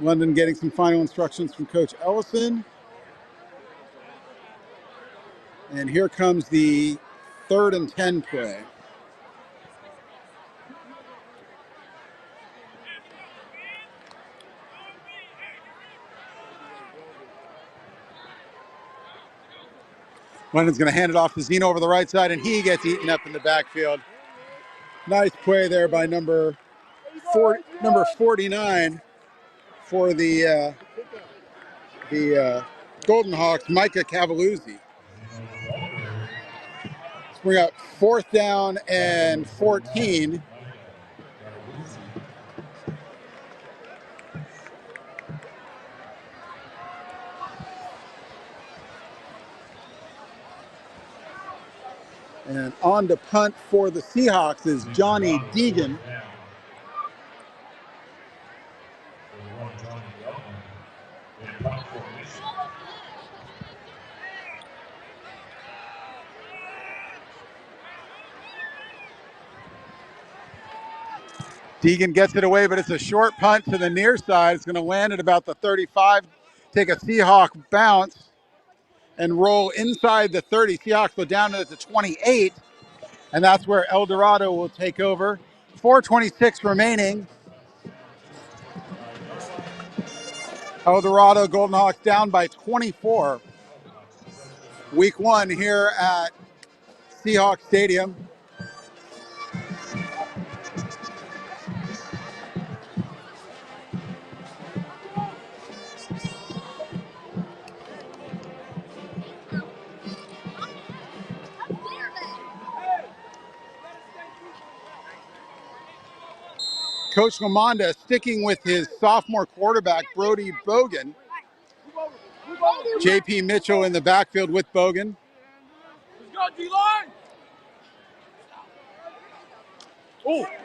London getting some final instructions from Coach Ellison. And here comes the 3rd and 10 play. London's going to hand it off to Zeno over the right side, and he gets eaten up in the backfield. Nice play there by number 49 for the Golden Hawks, Micah Cavaluzzi. Let's bring up 4th down and 14. And on to punt for the Seahawks is Johnny Deegan. Deegan gets it away, but it's a short punt to the near side. It's going to land at about the 35, take a Seahawk bounce, and roll inside the 30. Seahawks go down to the 28, and that's where El Dorado will take over. 4:26 remaining. El Dorado Golden Hawks down by 24. Week 1 here at Seahawks Stadium. Coach Lamonda sticking with his sophomore quarterback, Brody Bogan. JP Mitchell in the backfield with Bogan.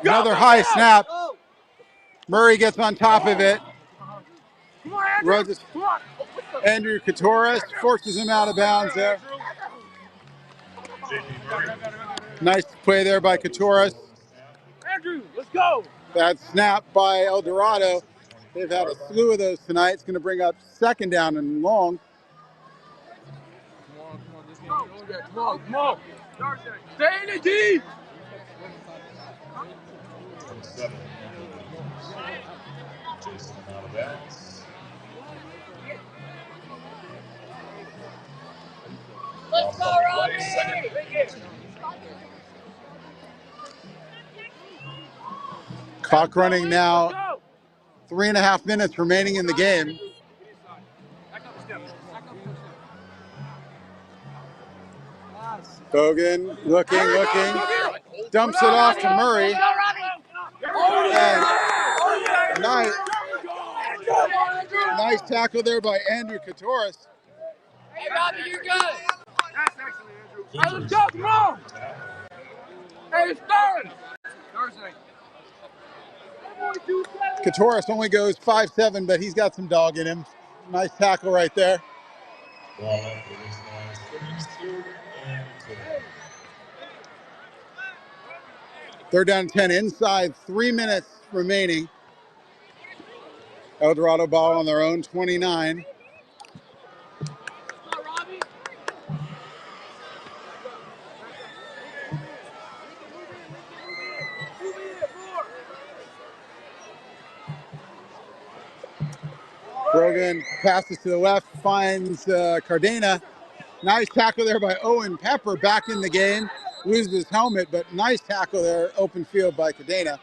Another high snap. Murray gets on top of it. Runs Andrew Katoris forces him out of bounds there. Nice play there by Katoris. Andrew, let's go. Bad snap by El Dorado. They've had a slew of those tonight. It's going to bring up 2nd down and long. Come on. Stay in it deep. Let's go, Robbie! Clock running now. 3.5 minutes remaining in the game. Bogan looking. Dumps it off to Murray. And nice tackle there by Andrew Katoris. Hey, Robbie, you're good. That's excellent, Andrew. Hey, let's go. Come on. Hey, it's 3rd. Thursday. Katoris only goes 5'7", but he's got some dog in him. Nice tackle right there. 3rd down and 10 inside 3 minutes remaining. El Dorado ball on their own 29. Brogan passes to the left, finds Cardena. Nice tackle there by Owen Pepper, back in the game. Loses his helmet, but nice tackle there, open field by Cardena.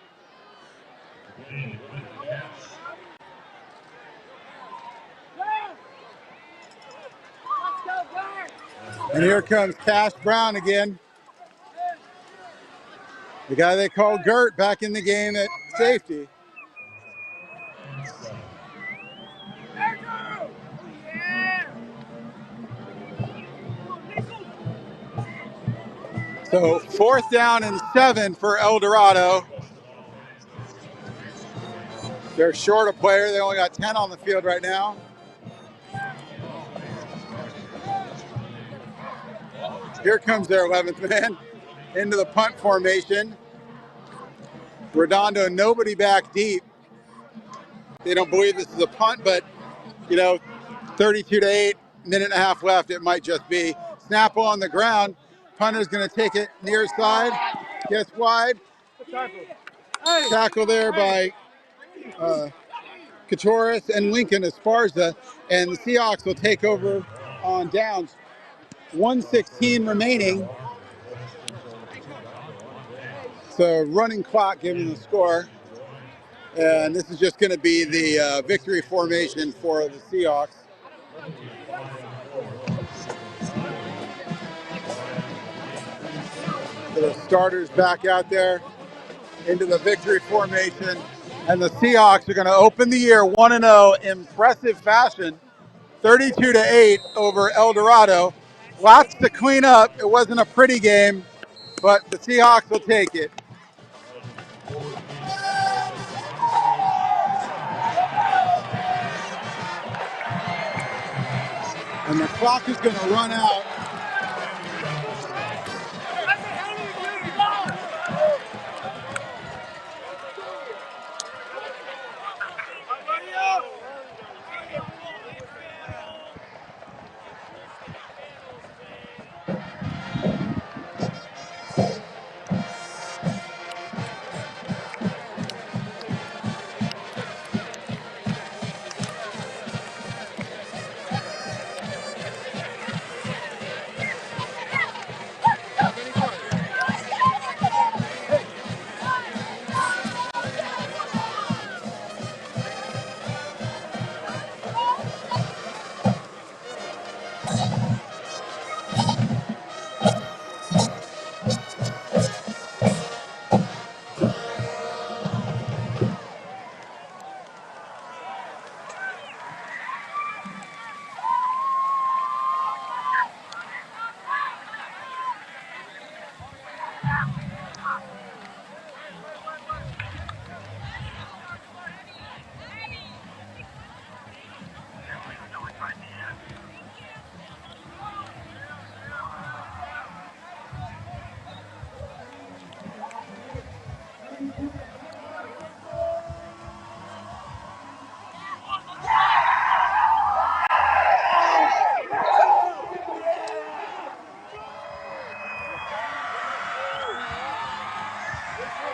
And here comes Cash Brown again. The guy they call Gert back in the game at safety. So 4th down and 7 for El Dorado. They're short a player. They only got 10 on the field right now. Here comes their 11th man into the punt formation. Redondo, nobody back deep. They don't believe this is a punt, but, 32-8, minute and a half left, it might just be. Snap on the ground. Punter's going to take it near side. Gets wide. Tackle there by Katoris and Lincoln Esparza. And the Seahawks will take over on downs. 1:16 remaining. So running clock giving the score. And this is just going to be the victory formation for the Seahawks. So the starters back out there into the victory formation. And the Seahawks are going to open the year 1-0, impressive fashion, 32-8 over El Dorado. Lots to clean up. It wasn't a pretty game, but the Seahawks will take it. And the clock is going to run out.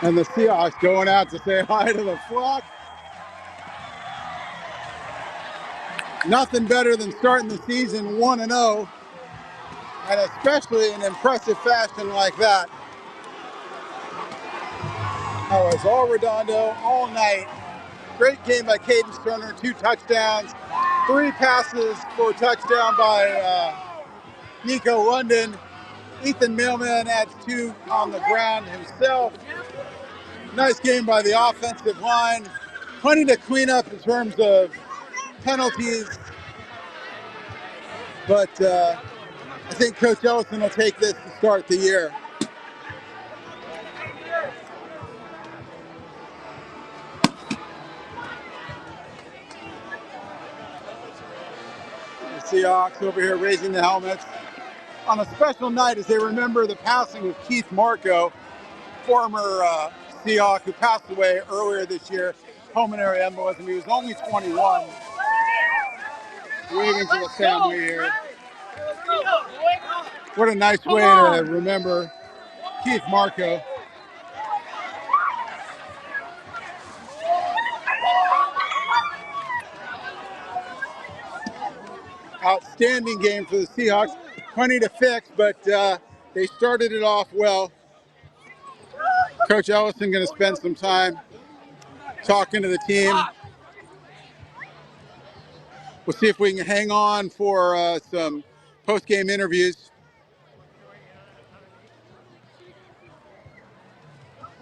And the Seahawks going out to say hi to the flock. Nothing better than starting the season 1-0, and especially in impressive fashion like that. That was all Redondo all night. Great game by Cadence Turner, 2 touchdowns, 3 passes for a touchdown by Nico London. Ethan Millman adds 2 on the ground himself. Nice game by the offensive line. Plenty to clean up in terms of penalties. But I think Coach Ellison will take this to start the year. The Seahawks over here raising the helmets on a special night as they remember the passing of Keith Marco, former Seahawk who passed away earlier this year, pulmonary embolism. He was only 21. Waving to the family here. What a nice way to remember Keith Marco. Outstanding game for the Seahawks. Plenty to fix, but they started it off well. Coach Ellison going to spend some time talking to the team. We'll see if we can hang on for some post-game interviews.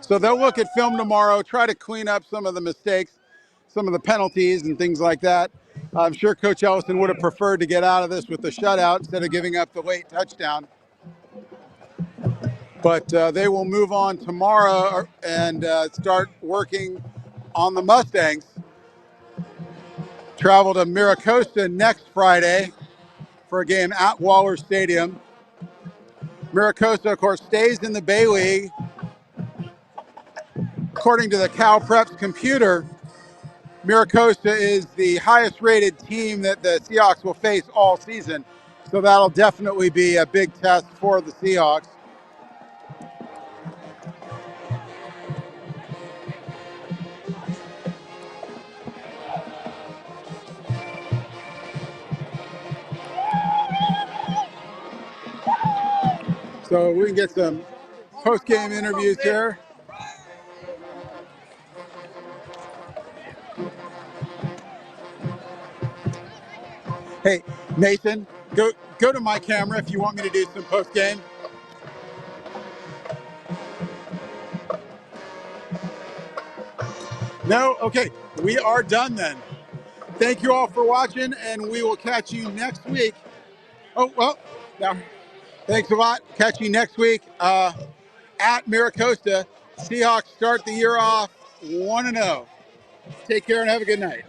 So they'll look at film tomorrow, try to clean up some of the mistakes, some of the penalties and things like that. I'm sure Coach Ellison would have preferred to get out of this with the shutout instead of giving up the late touchdown. But they will move on tomorrow and start working on the Mustangs. Travel to Miracosta next Friday for a game at Waller Stadium. Miracosta, of course, stays in the Bay League. According to the Cal Preps computer, Miracosta is the highest rated team that the Seahawks will face all season. So that'll definitely be a big test for the Seahawks. So we can get some post-game interviews here. Hey, Nathan, go to my camera if you want me to do some post-game. No? Okay, we are done then. Thank you all for watching, and we will catch you next week. Oh, well, now, thanks a lot. Catch you next week at Miracosta. Seahawks start the year off 1-0. Take care and have a good night.